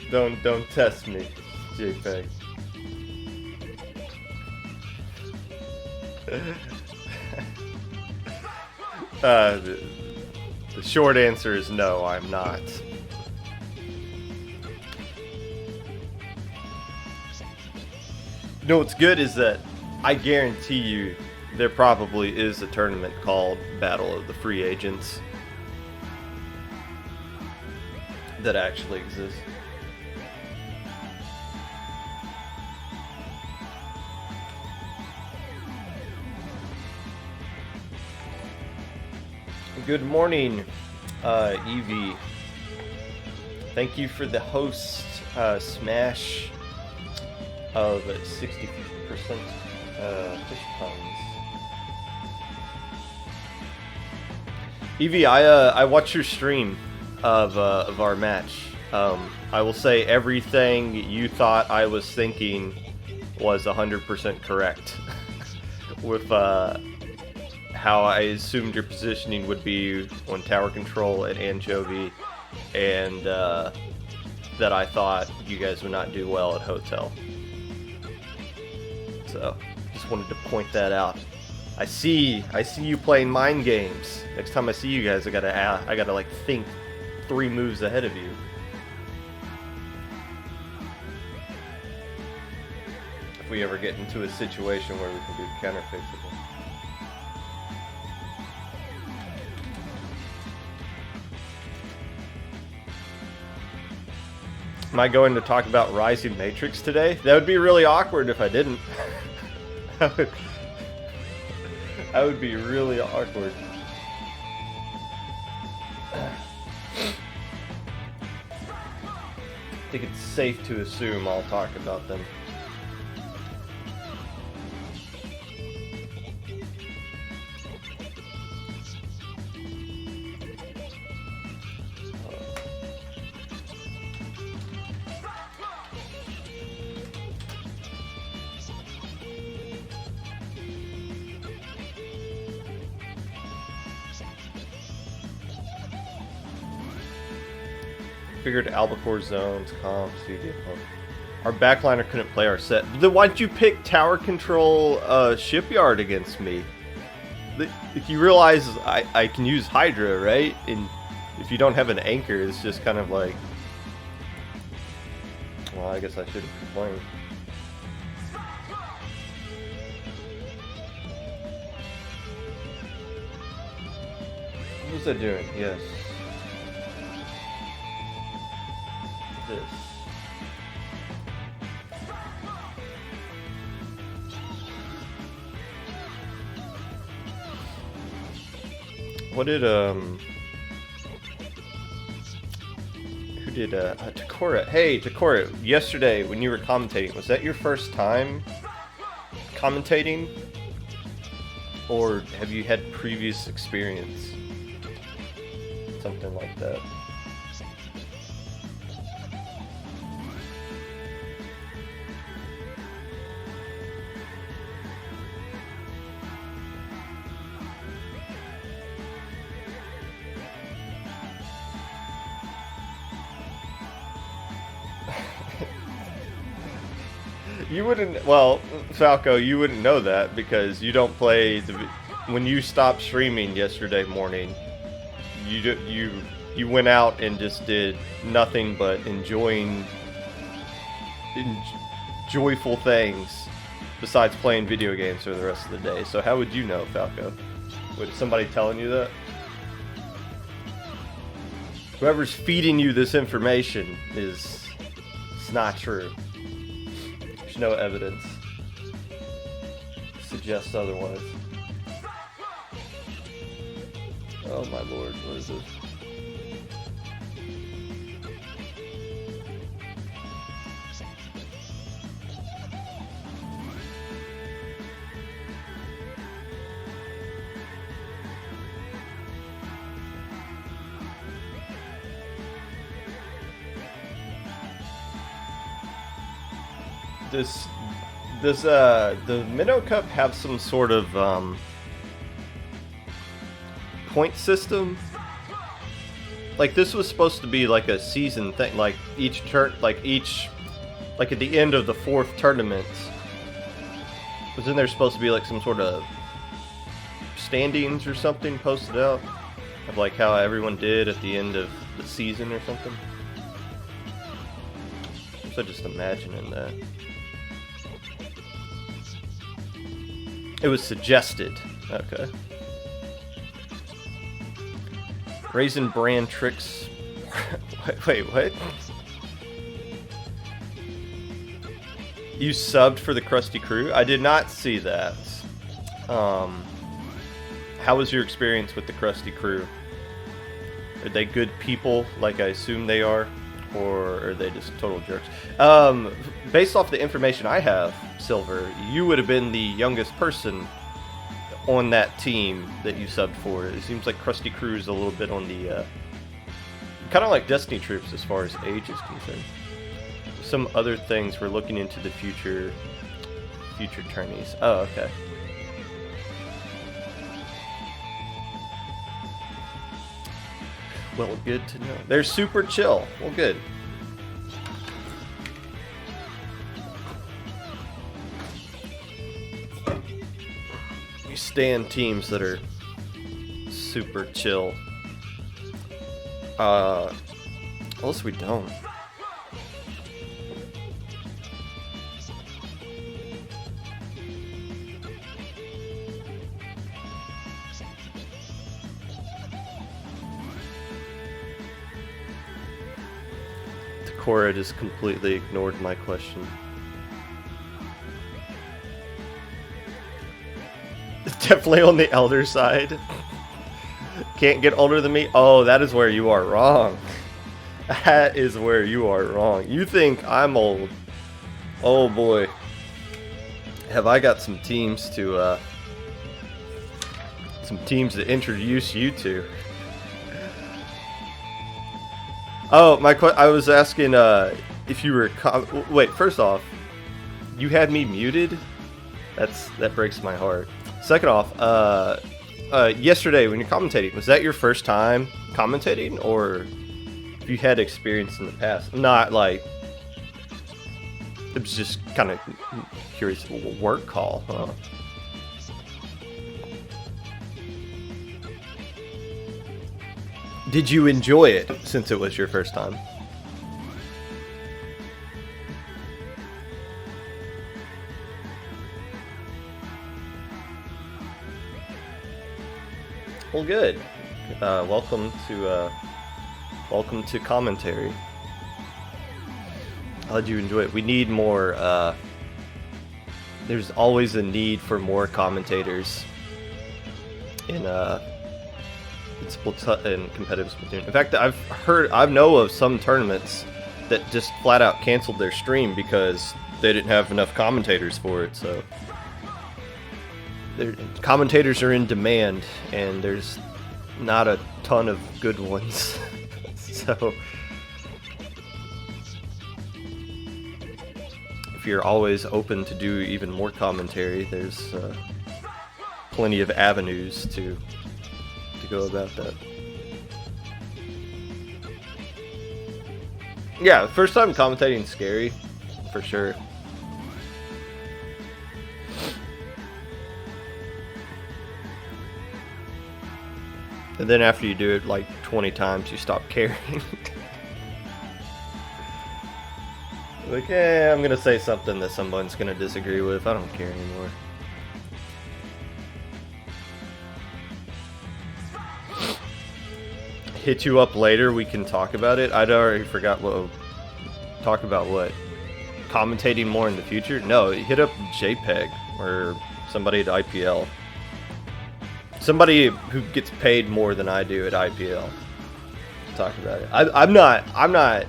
Don't, don't test me, JPEG. The short answer is no, I'm not. You know what's good is that I guarantee you there probably is a tournament called Battle of the Free Agents that actually exists. Good morning, Evie. Thank you for the host smash of 60% fish puns. Evie, I watched your stream of our match. I will say everything you thought I was thinking was 100% correct with how I assumed your positioning would be on tower control at Anchovy, and that I thought you guys would not do well at Hotel. So, just wanted to point that out. I see you playing mind games. Next time I see you guys, I gotta like think 3 moves ahead of you. If we ever get into a situation where we can do counterfactual. Am I going to talk about Rising Matrix today? That would be really awkward if I didn't. That would be really awkward. I think it's safe to assume I'll talk about them. Figured albacore zones, comps, CDF. Our backliner couldn't play our set. Then why'd you pick tower control shipyard against me? If you realize I can use Hydra, right? And if you don't have an anchor, it's just kind of like... Well, I guess I shouldn't complain. What was I doing? Yes. This. What did who did Takora? Hey Takora, yesterday when you were commentating, was that your first time commentating, or have you had previous experience? Something like that. You wouldn't, well, Falco, you wouldn't know that because you don't play when you stopped streaming yesterday morning, you went out and just did nothing but enjoying joyful things besides playing video games for the rest of the day. So how would you know, Falco? Would somebody telling you that? Whoever's feeding you this information it's not true. There's no evidence suggests otherwise. Oh my lord, what is this? Does the Minnow Cup have some sort of point system? like this was supposed to be like a season thing, like each turn, like at the end of the 4th tournament, wasn't there supposed to be like some sort of standings or something posted out of like how everyone did at the end of the season or something? So just imagining that. It was suggested. Okay. Raisin brand tricks. Wait, what? You subbed for the Krusty Crew? I did not see that. How was your experience with the Krusty Crew? Are they good people, like I assume they are? Or are they just total jerks? Based off the information I have, Silver, you would have been the youngest person on that team that you subbed for. It seems like Krusty Crew is a little bit on the... kind of like Destiny Troops as far as age is concerned. Some other things we're looking into the future tourneys. Oh, okay. Well, good to know. They're super chill. Well, good. We stand teams that are super chill. Unless we don't. Cora just completely ignored my question. Definitely on the elder side. Can't get older than me? Oh, that is where you are wrong. That is where you are wrong. You think I'm old. Oh boy. Have I got some teams to introduce you to. Oh, I was asking if you were... Wait, first off, you had me muted? That breaks my heart. Second off, yesterday when you're commentating, was that your first time commentating, or have you had experience in the past? Not like... It was just kind of curious. Work call, huh? Did you enjoy it since it was your first time? Well, good. Welcome to commentary. How did you enjoy it? We need more. There's always a need for more commentators in competitive Splatoon. In fact, I know of some tournaments that just flat out canceled their stream because they didn't have enough commentators for it. So commentators are in demand, and there's not a ton of good ones. So if you're always open to do even more commentary, there's plenty of avenues to go about that. Yeah, first time commentating is scary, for sure. And then after you do it like 20 times, you stop caring. Like, I'm gonna say something that someone's gonna disagree with. I don't care anymore. Hit you up later, we can talk about it. I'd already forgot what. Talk about what? Commentating more in the future? No, hit up JPEG or somebody at IPL. Somebody who gets paid more than I do at IPL. Talk about it. I'm not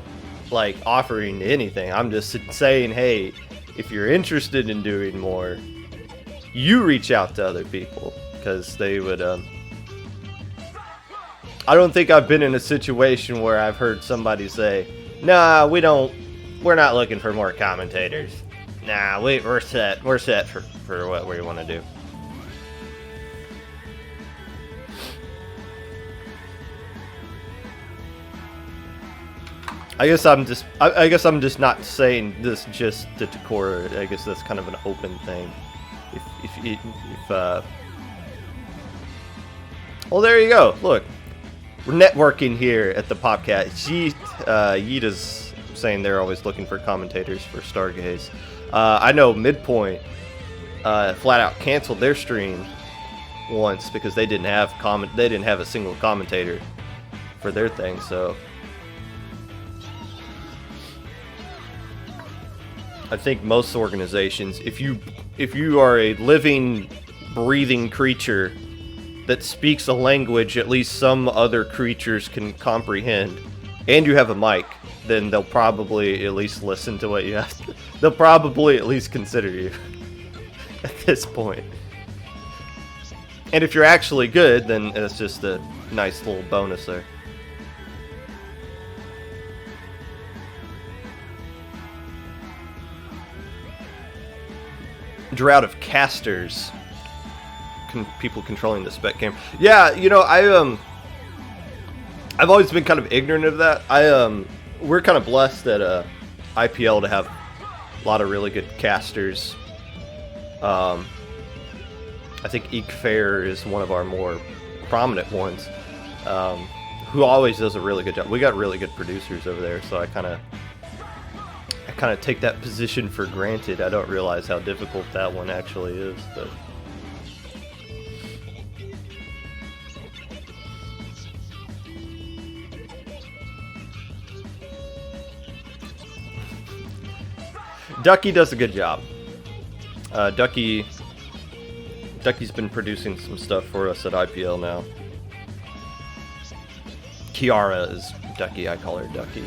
like offering anything. I'm just saying, hey, if you're interested in doing more, you reach out to other people, because they would. I don't think I've been in a situation where I've heard somebody say, "Nah, we're not looking for more commentators. Nah, we're set. We're set for what we want to do." I guess I'm just not saying this just to core. I guess that's kind of an open thing. If well, there you go. Look, we're networking here at the Popcast. Yeeta's saying they're always looking for commentators for Stargaze. I know Midpoint flat out canceled their stream once because they didn't have a single commentator for their thing. So I think most organizations, if you are a living, breathing creature that speaks a language at least some other creatures can comprehend, and you have a mic, then they'll probably at least listen to what you have. They'll probably at least consider you at this point. And if you're actually good, then it's just a nice little bonus there. Drought of casters. People controlling the spec camera. Yeah, I've always been kind of ignorant of that. We're kind of blessed at IPL to have a lot of really good casters. I think Eek Fair is one of our more prominent ones, who always does a really good job. We got really good producers over there, so I kind of take that position for granted. I don't realize how difficult that one actually is, but. Ducky does a good job. Ducky's been producing some stuff for us at IPL now. Kiara is Ducky. I call her Ducky.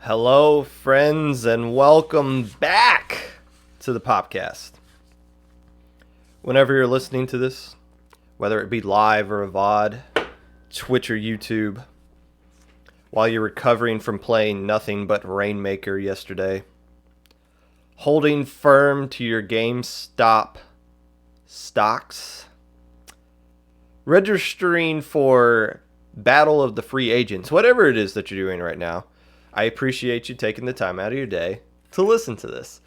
Hello, friends, and welcome back to the Popcast. Whenever you're listening to this, whether it be live or a VOD, Twitch or YouTube, while you're recovering from playing nothing but Rainmaker yesterday, holding firm to your GameStop stocks, registering for Battle of the Free Agents, whatever it is that you're doing right now, I appreciate you taking the time out of your day to listen to this.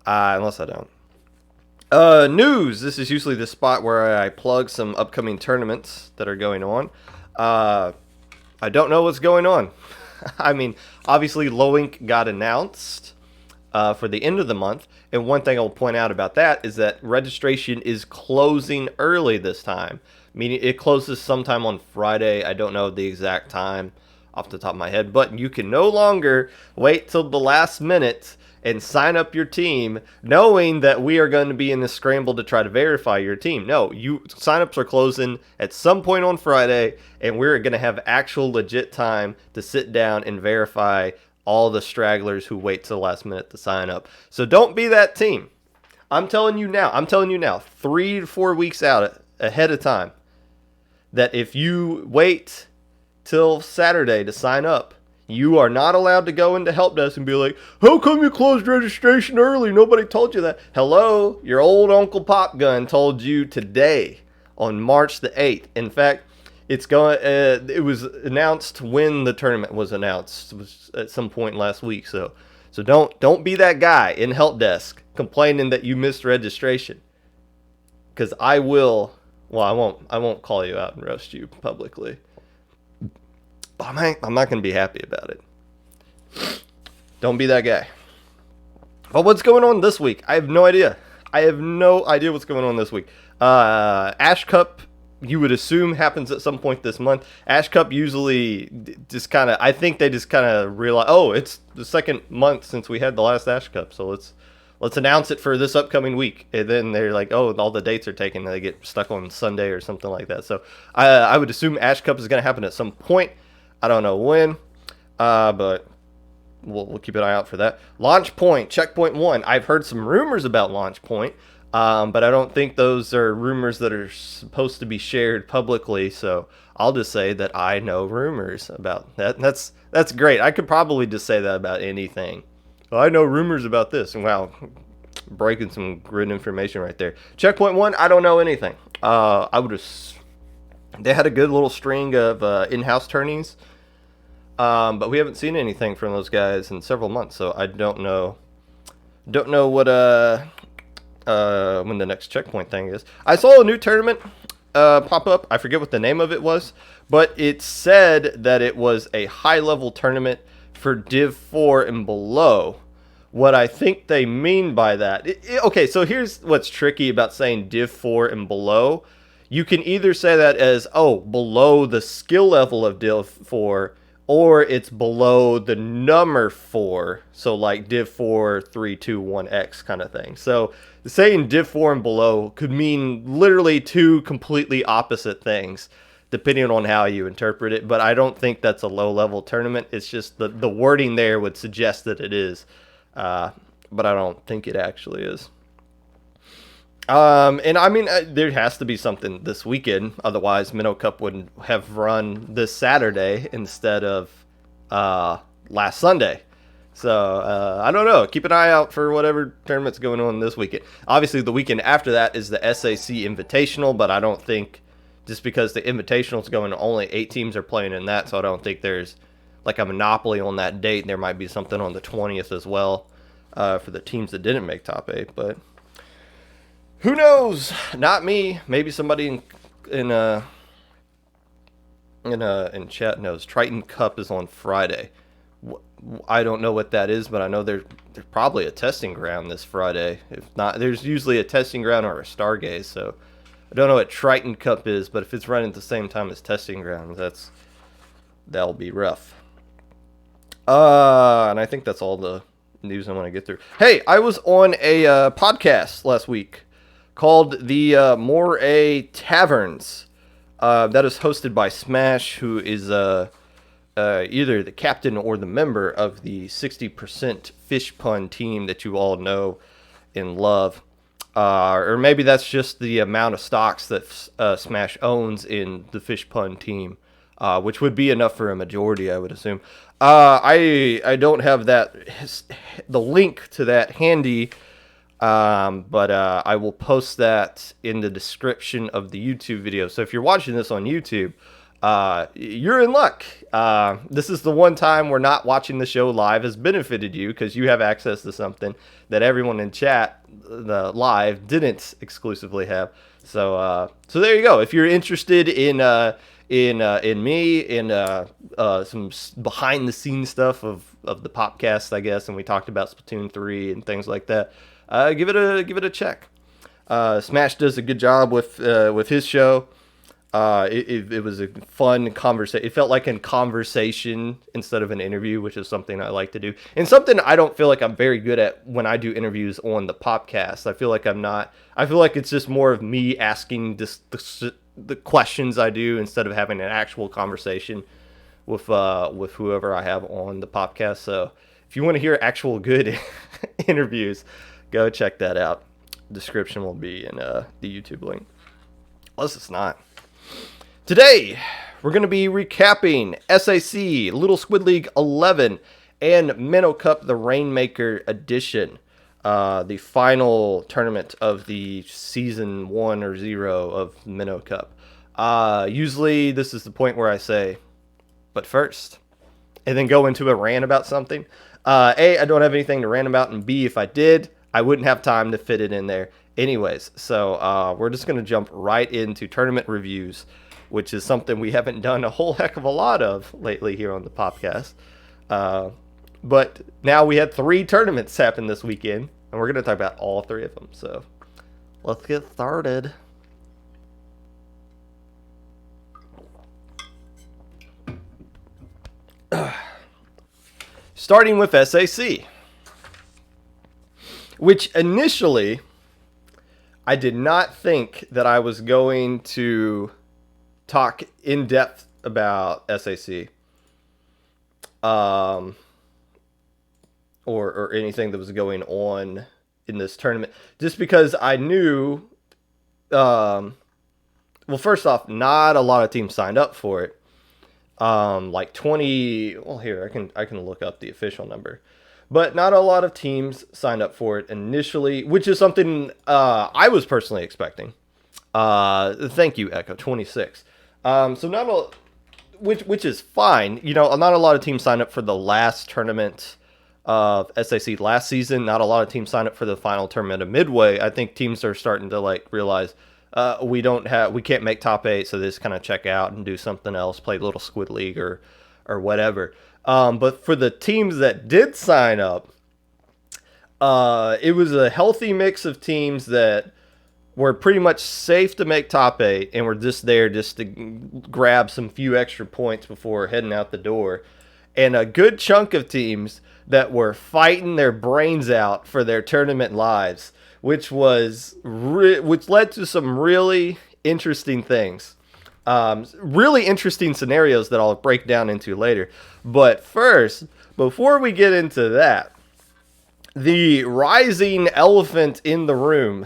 Unless I don't. News. This is usually the spot where I plug some upcoming tournaments that are going on. I don't know what's going on. I mean, obviously, Loink got announced for the end of the month. And one thing I'll point out about that is that registration is closing early this time. Meaning it closes sometime on Friday. I don't know the exact time off the top of my head, but you can no longer wait till the last minute and sign up your team knowing that we are going to be in the scramble to try to verify your team. No, signups are closing at some point on Friday, and we're going to have actual legit time to sit down and verify all the stragglers who wait till the last minute to sign up. So don't be that team. I'm telling you now, 3 to 4 weeks out ahead of time, that if you wait till Saturday to sign up, you are not allowed to go into help desk and be like, how come you closed registration early? Nobody told you that. Hello, your old Uncle Pop Gun told you today on March the 8th. In fact, it was announced when the tournament was announced. It was at some point last week. So don't be that guy in help desk complaining that you missed registration. Because I won't call you out and roast you publicly. But I'm not going to be happy about it. Don't be that guy. But what's going on this week? I have no idea. What's going on this week. Ash Cup, you would assume, happens at some point this month. Ash Cup usually I think they just kind of realize, oh, it's the second month since we had the last Ash Cup, so let's announce it for this upcoming week. And then they're like, oh, all the dates are taken, and they get stuck on Sunday or something like that. So I would assume Ash Cup is going to happen at some point. I don't know when, but we'll keep an eye out for that. Launch Point, Checkpoint 1. I've heard some rumors about Launch Point, but I don't think those are rumors that are supposed to be shared publicly, so I'll just say that I know rumors about that. That's great. I could probably just say that about anything. I know rumors about this. And wow, breaking some good information right there. Checkpoint 1, I don't know anything. I would have... They had a good little string of in-house tourneys, but we haven't seen anything from those guys in several months, so I don't know what when the next checkpoint thing is. I saw a new tournament pop up. I forget what the name of it was, but it said that it was a high-level tournament for Div 4 and below. What I think they mean by that... Okay, so here's what's tricky about saying Div 4 and below. You can either say that as, below the skill level of Div 4, or it's below the number 4. So like Div 4, 3, 2, 1X kind of thing. So saying Div 4 and below could mean literally two completely opposite things, depending on how you interpret it. But I don't think that's a low-level tournament. It's just the wording there would suggest that it is. But I don't think it actually is. And I mean, there has to be something this weekend. Otherwise, Minnow Cup wouldn't have run this Saturday instead of last Sunday. So, I don't know. Keep an eye out for whatever tournament's going on this weekend. Obviously, the weekend after that is the SAC Invitational, but I don't think, just because the Invitational's going, only 8 teams are playing in that, so I don't think there's like a monopoly on that date. There might be something on the 20th as well for the teams that didn't make top 8, but... Who knows? Not me. Maybe somebody in chat knows. Triton Cup is on Friday. I don't know what that is, but I know there's probably a testing ground this Friday. If not, there's usually a testing ground or a Stargaze. So I don't know what Triton Cup is, but if it's running at the same time as testing ground, that'll be rough. And I think that's all the news I want to get through. Hey, I was on a podcast last week called the Moray Taverns. That is hosted by Smash, who is either the captain or the member of the 60% Fish Pun team that you all know and love. Or maybe that's just the amount of stocks that Smash owns in the Fish Pun team, which would be enough for a majority, I would assume. I don't have the link to that handy, but I will post that in the description of the YouTube video. So if you're watching this on YouTube, you're in luck. This is the one time where not watching the show live has benefited you, because you have access to something that everyone in chat, the live, didn't exclusively have. So there you go. If you're interested in me, in some behind the scenes stuff of the Popcast, I guess, and we talked about Splatoon 3 and things like that, give it a check. Smash does a good job with his show. It was a fun conversation. It felt like a conversation instead of an interview, which is something I like to do, and something I don't feel like I'm very good at when I do interviews on the Popcast. I feel like I'm not. I feel like it's just more of me asking the questions I do instead of having an actual conversation with whoever I have on the Popcast. So if you want to hear actual good interviews, go check that out. Description will be in the YouTube link. Unless it's not. Today, we're going to be recapping SAC, Little Squid League 11, and Minnow Cup, the Rainmaker Edition, the final tournament of the Season 1 or 0 of Minnow Cup. Usually, this is the point where I say, but first, and then go into a rant about something. A, I don't have anything to rant about, and B, if I did, I wouldn't have time to fit it in there anyways. So we're just going to jump right into tournament reviews, which is something we haven't done a whole heck of a lot of lately here on the Popcast. But now we had 3 tournaments happen this weekend, and we're going to talk about all 3 of them. So let's get started. Starting with SAC, which initially I did not think that I was going to talk in depth about SAC. or anything that was going on in this tournament, just because I knew, well, first off, not a lot of teams signed up for it. Like 20. Well, here I can look up the official number, but not a lot of teams signed up for it initially, which is something I was personally expecting. Thank you, Echo 26. So not a, which is fine. You know, not a lot of teams signed up for the last tournament of SAC last season. Not a lot of teams signed up for the final tournament of Midway. I think teams are starting to like realize we can't make top 8, so they just kind of check out and do something else, play a little Squid League or whatever. But for the teams that did sign up, it was a healthy mix of teams that were pretty much safe to make top 8 and were just there just to grab some few extra points before heading out the door. And a good chunk of teams that were fighting their brains out for their tournament lives, which led to some really interesting things. Really interesting scenarios that I'll break down into later. But first, before we get into that, the rising elephant in the room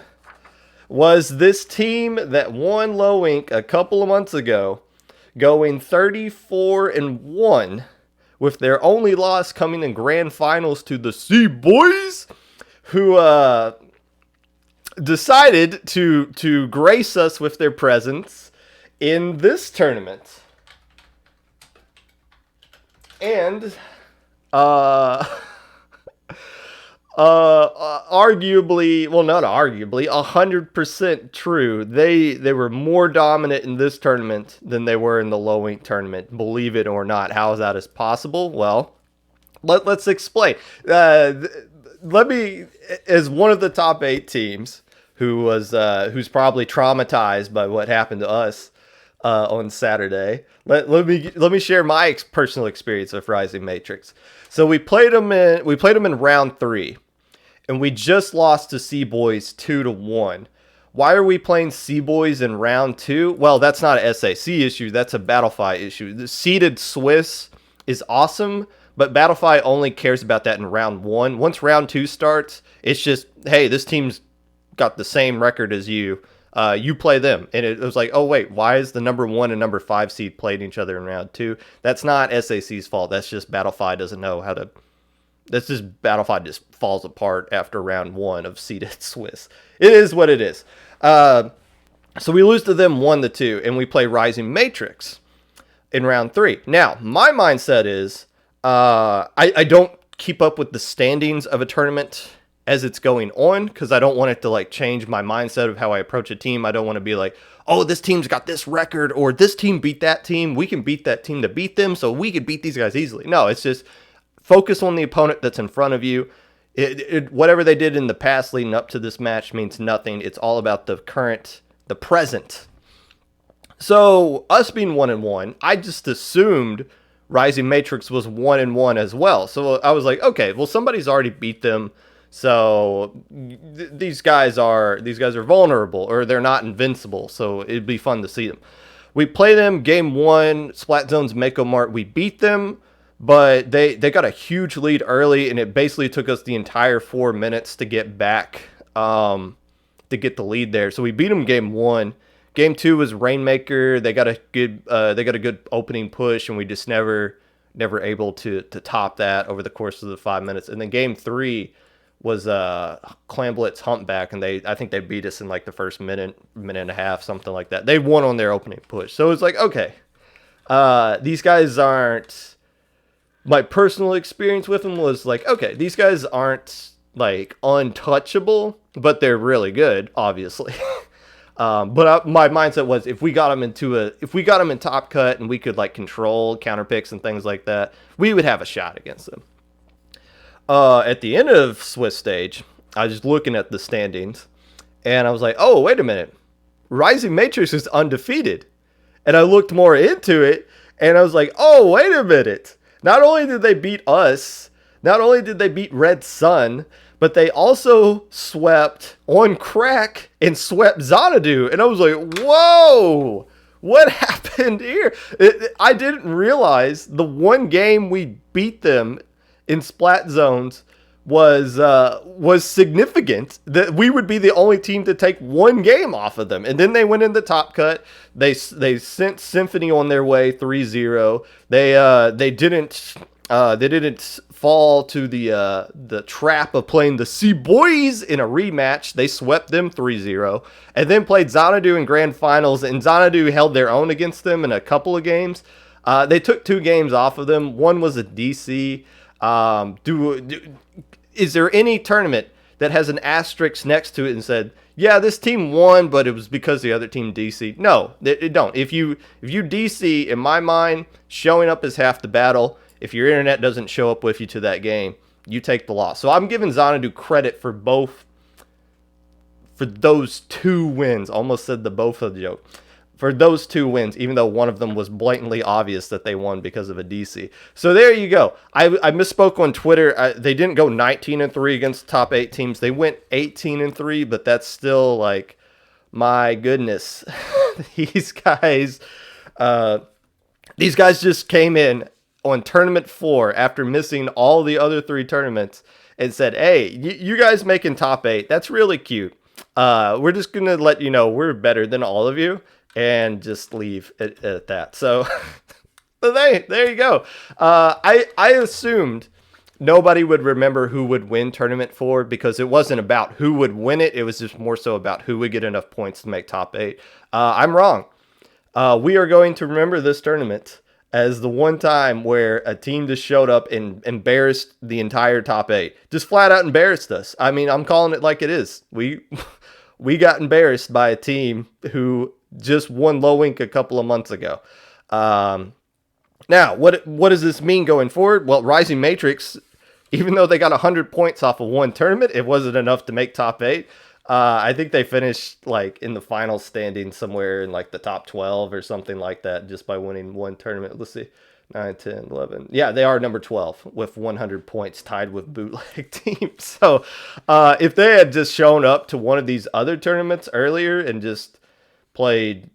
was this team that won Low Inc. a couple of months ago, going 34-1, with their only loss coming in grand finals to the Sea Boys, who decided to grace us with their presence in this tournament. And arguably, well, not arguably, 100% true. They were more dominant in this tournament than they were in the Low Inc. tournament. Believe it or not. How is that as possible? Well, let's explain. Let me, as one of the top 8 teams who's probably traumatized by what happened to us on Saturday, let me share my personal experience of Rising Matrix. So we played them in round 3, and we just lost to Sea Boys 2-1. Why are we playing Sea Boys in round 2? Well, that's not a SAC issue. That's a Battlefy issue. The seeded Swiss is awesome, but Battlefy only cares about that in round 1. Once round 2 starts, it's just, hey, this team's got the same record as you. You play them. And it was like, oh, wait, why is the number 1 and number 5 seed playing each other in round 2? That's not SAC's fault. That's just Battlefy doesn't know how to... That's just Battlefy just falls apart after round 1 of seeded Swiss. It is what it is. So we lose to them 1-2, and we play Rising Matrix in round 3. Now, my mindset is I don't keep up with the standings of a tournament as it's going on, because I don't want it to like change my mindset of how I approach a team. I don't want to be like, oh, this team's got this record, or this team beat that team. We can beat that team to beat them, so we could beat these guys easily. No, it's just focus on the opponent that's in front of you. Whatever they did in the past leading up to this match means nothing. It's all about the present. So us being 1-1, I just assumed Rising Matrix was 1-1 as well. So I was like, okay, well, somebody's already beat them. So these guys are vulnerable, or they're not invincible. So it'd be fun to see them. We play them game 1, Splat Zone's Mako Mart. We beat them, but they got a huge lead early, and it basically took us the entire 4 minutes to get back to get the lead there. So we beat them game 1. Game 2 was Rainmaker. They got a good opening push, and we just never able to top that over the course of the 5 minutes. And then game 3 was Clamblitz Humpback, and I think they beat us in like the first minute and a half, something like that. They won on their opening push. So it's like, okay, these guys aren't... My personal experience with them was like, okay, these guys aren't like untouchable, but they're really good, obviously. But my mindset was, if we got them in top cut and we could like control counter picks and things like that, we would have a shot against them. At the end of Swiss stage, I was just looking at the standings, and I was like, oh, wait a minute. Rising Matrix is undefeated. And I looked more into it, and I was like, oh, wait a minute. Not only did they beat us, not only did they beat Red Sun, but they also swept on crack and swept Xanadu. And I was like, whoa, what happened here? I didn't realize the one game we beat them in Splat Zones was significant that we would be the only team to take one game off of them. And then they went in the top cut. They sent Symphony on their way 3-0. They didn't fall to the trap of playing the Sea Boys in a rematch. They swept them 3-0 and then played Xanadu in grand finals, and Xanadu held their own against them in a couple of games. They took 2 games off of them. One was a DC. Is there any tournament that has an asterisk next to it and said, yeah, this team won, but it was because the other team DC? No, it don't. If you DC, in my mind, showing up is half the battle. If your internet doesn't show up with you to that game, you take the loss. So I'm giving Xanadu credit for those 2 wins. Almost said the both of the joke. For those 2 wins, even though one of them was blatantly obvious that they won because of a DC. So there you go. I misspoke on Twitter. They didn't go 19-3 against top 8 teams. They went 18-3, but that's still like, my goodness. These guys just came in on tournament 4 after missing all the other 3 tournaments and said, hey, you guys making top 8, that's really cute. We're just going to let you know we're better than all of you. And just leave it at that. So there you go. I assumed nobody would remember who would win tournament 4 because it wasn't about who would win it. It was just more so about who would get enough points to make top 8. I'm wrong. We are going to remember this tournament as the one time where a team just showed up and embarrassed the entire top 8. Just flat out embarrassed us. I mean, I'm calling it like it is. We got embarrassed by a team who just won Low Ink a couple of months ago. Now, what does this mean going forward? Well, Rising Matrix, even though they got 100 points off of one tournament, it wasn't enough to make top 8. I think they finished like in the final standing somewhere in like the top 12 or something like that just by winning one tournament. Let's see. 9, 10, 11. Yeah, they are number 12 with 100 points, tied with bootleg teams. So if they had just shown up to one of these other tournaments earlier and just played,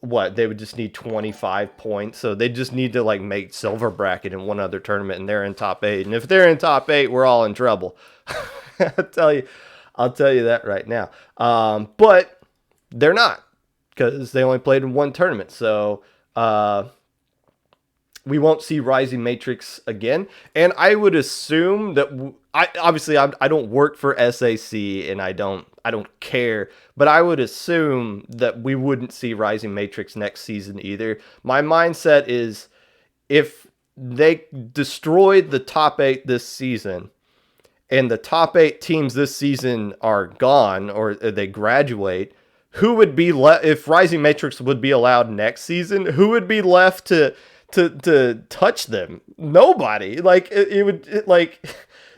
they would just need 25 points. So they just need to like make silver bracket in one other tournament and they're in top 8. And if they're in top 8, we're all in trouble. I'll tell you that right now. But they're not, because they only played in one tournament. So we won't see Rising Matrix again. And I would assume that I don't work for SAC and I don't care, but I would assume that we wouldn't see Rising Matrix next season either. My mindset is if they destroyed the top 8 this season and the top 8 teams this season are gone or they graduate, who would be left if Rising Matrix would be allowed next season? Who would be left to touch them? Nobody.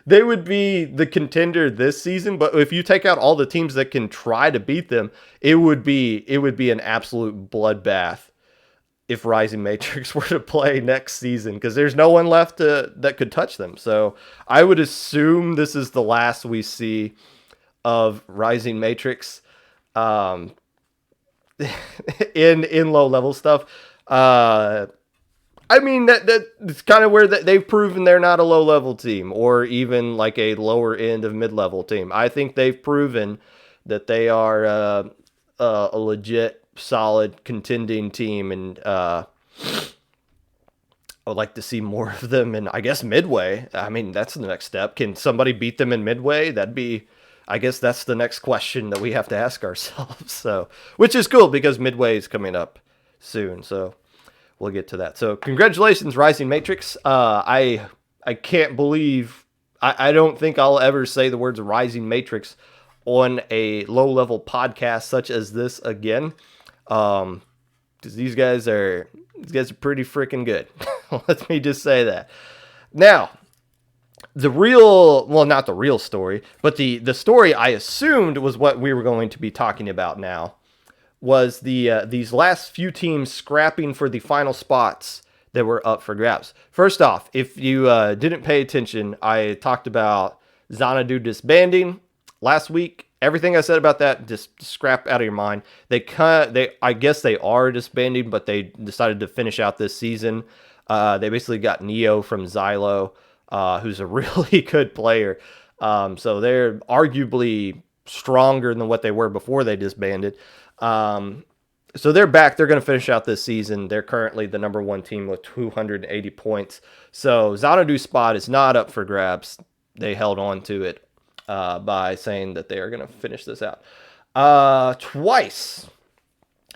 They would be the contender this season, but if you take out all the teams that can try to beat them, it would be an absolute bloodbath if Rising Matrix were to play next season, because there's no one left that could touch them. So I would assume this is the last we see of Rising Matrix in low level stuff. I mean, that's kind of where they've proven they're not a low-level team or even like a lower end of mid-level team. I think they've proven that they are a legit, solid, contending team, and I would like to see more of them in, I guess, Midway. I mean, that's the next step. Can somebody beat them in Midway? I guess that's the next question that we have to ask ourselves. So, which is cool because Midway is coming up soon, so we'll get to that. So congratulations, Rising Matrix. I can't believe, I don't think I'll ever say the words Rising Matrix on a low-level podcast such as this again. Because these guys are pretty freaking good. Let me just say that. Now, not the real story, but the story I assumed was what we were going to be talking about now, was these last few teams scrapping for the final spots that were up for grabs. First off, if you didn't pay attention, I talked about Xanadu disbanding last week. Everything I said about that, just scrap out of your mind. I guess they are disbanding, but they decided to finish out this season. They basically got Neo from Xylo. who's a really good player. So they're arguably stronger than what they were before they disbanded. So they're back. They're going to finish out this season. They're currently the number 1 team with 280 points. So Xanadu's spot is not up for grabs. They held on to it by saying that they are going to finish this out. Twice.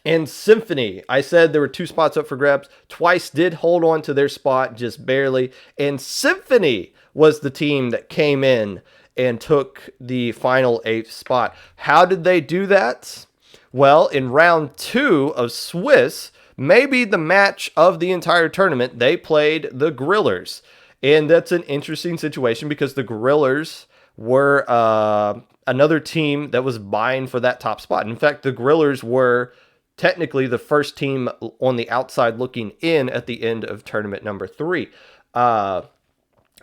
And Symphony, I said there were 2 spots up for grabs. Twice did hold on to their spot just barely. And Symphony was the team that came in and took the final 8th spot. How did they do that? Well, in round 2 of Swiss, maybe the match of the entire tournament, they played the Grillers. And that's an interesting situation because the Grillers were another team that was vying for that top spot. In fact, the Grillers were technically the first team on the outside looking in at the end of tournament number 3.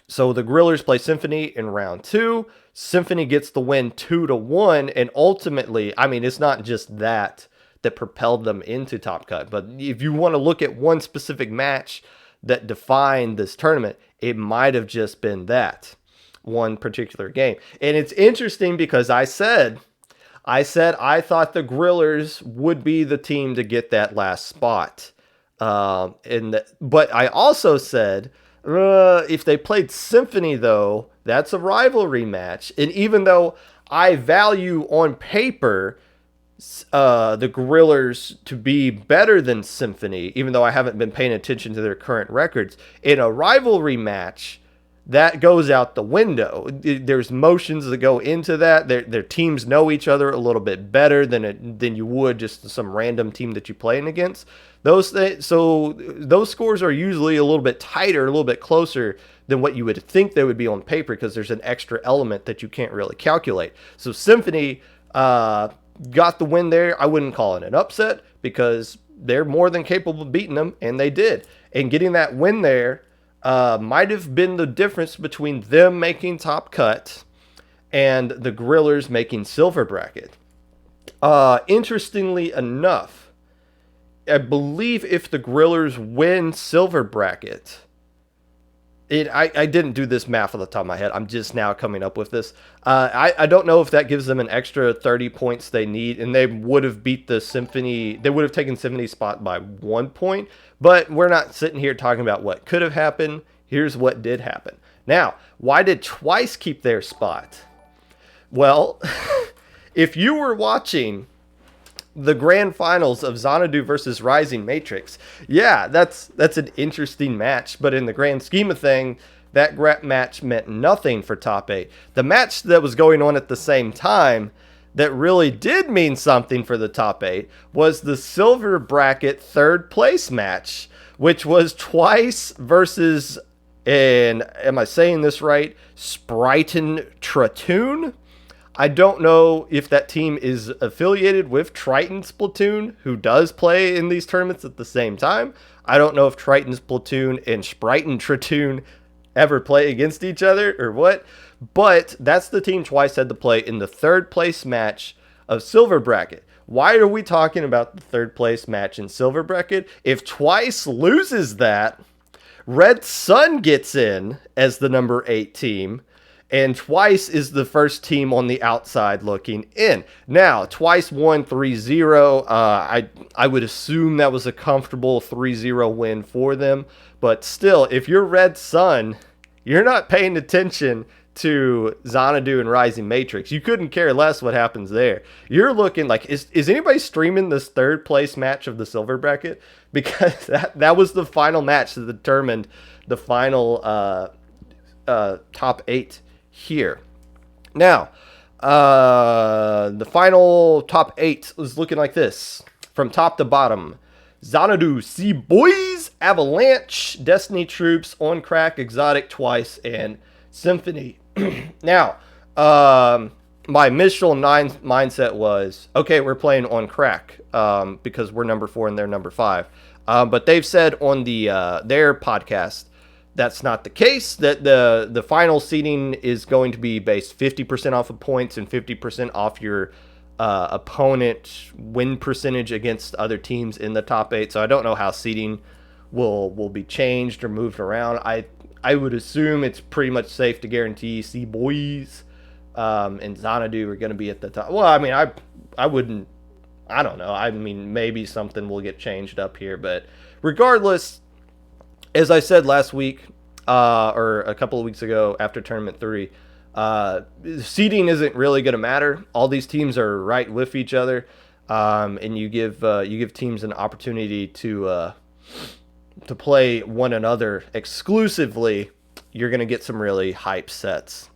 So the Grillers play Symphony in round 2. Symphony gets the win 2-1, and ultimately, I mean, it's not just that propelled them into Top Cut, but if you want to look at one specific match that defined this tournament, it might have just been that one particular game. And it's interesting because I said I thought the Grillers would be the team to get that last spot. But I also said, if they played Symphony, though, that's a rivalry match. And even though I value on paper the Grillers to be better than Symphony, even though I haven't been paying attention to their current records, in a rivalry match, that goes out the window. There's motions that go into that. Their teams know each other a little bit better than you would just some random team that you're playing against. So those scores are usually a little bit tighter, a little bit closer than what you would think they would be on paper because there's an extra element that you can't really calculate. So Symphony got the win there. I wouldn't call it an upset because they're more than capable of beating them, and they did. And getting that win there might have been the difference between them making Top Cut and the Grillers making Silver Bracket. Interestingly enough, I believe if the Grillers win Silver Bracket, I didn't do this math off the top of my head. I'm just now coming up with this. I don't know if that gives them an extra 30 points they need, and they would have beat the Symphony. They would have taken Symphony's spot by 1 point, but we're not sitting here talking about what could have happened. Here's what did happen. Now, why did Twice keep their spot? Well, if you were watching the grand finals of Xanadu versus Rising Matrix, yeah, that's an interesting match, but in the grand scheme of things, that match meant nothing for top 8. The match that was going on at the same time that really did mean something for the top 8 was the Silver Bracket 3rd place match, which was Twice versus, and am I saying this right, Sprighton Tratoon? I don't know if that team is affiliated with Triton Splatoon, who does play in these tournaments at the same time. I don't know if Triton Splatoon and Sprighton Tratoon ever play against each other or what, but that's the team Twice had to play in the 3rd place match of Silver Bracket. Why are we talking about the 3rd place match in Silver Bracket? If Twice loses that, Red Sun gets in as the number 8 team, and Twice is the first team on the outside looking in. Now, Twice won 3-0. I would assume that was a comfortable 3-0 win for them. But still, if you're Red Sun, you're not paying attention to Xanadu and Rising Matrix. You couldn't care less what happens there. You're looking like, is anybody streaming this 3rd place match of the Silver Bracket? Because that was the final match that determined the final top 8 here. Now, the final top 8 was looking like this. From top to bottom: Xanadu, Sea Boys, Avalanche, Destiny Troops, On Crack, Exotic Twice, and Symphony. Now, my initial mindset was, okay, we're playing On Crack because we're number 4 and they're number 5. But they've said on their podcast that's not the case, that the final seeding is going to be based 50% off of points and 50% off your opponent win percentage against other teams in the top 8. So I don't know how seeding will be changed or moved around. I would assume it's pretty much safe to guarantee C Boys and Xanadu are going to be at the top. Well, I mean, I wouldn't. I don't know. I mean, maybe something will get changed up here, but regardless, as I said last week or a couple of weeks ago after Tournament 3, seeding isn't really going to matter. All these teams are right with each other, and you give teams an opportunity to play one another exclusively. You're going to get some really hype sets.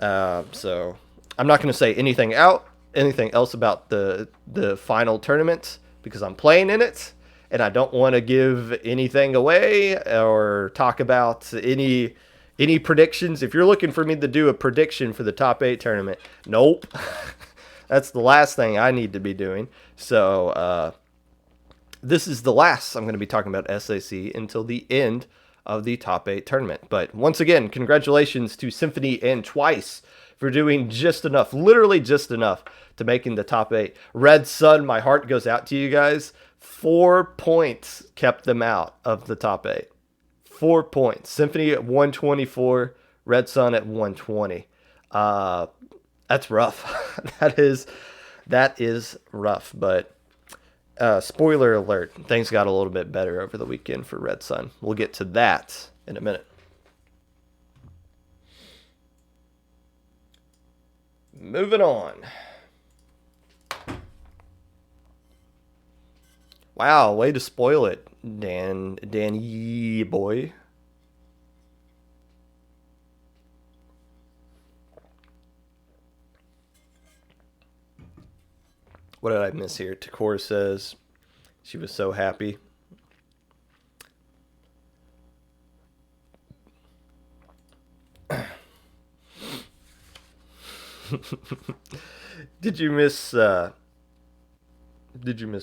So I'm not going to say anything else about the final tournament because I'm playing in it and I don't want to give anything away or talk about any predictions. If you're looking for me to do a prediction for the top 8 tournament, nope. That's the last thing I need to be doing. So this is the last I'm going to be talking about SAC until the end of the top 8 tournament. But once again, congratulations to Symphony and Twice for doing just enough, literally just enough to making the top 8. Red Sun, my heart goes out to you guys. 4 points kept them out of the top 8. 4 points. Symphony at 124, Red Sun at 120. That's rough. that is rough, but spoiler alert, things got a little bit better over the weekend for Red Sun. We'll get to that in a minute. Moving on. Wow, way to spoil it, Danny boy. What did I miss here? Takor says she was so happy. Did you miss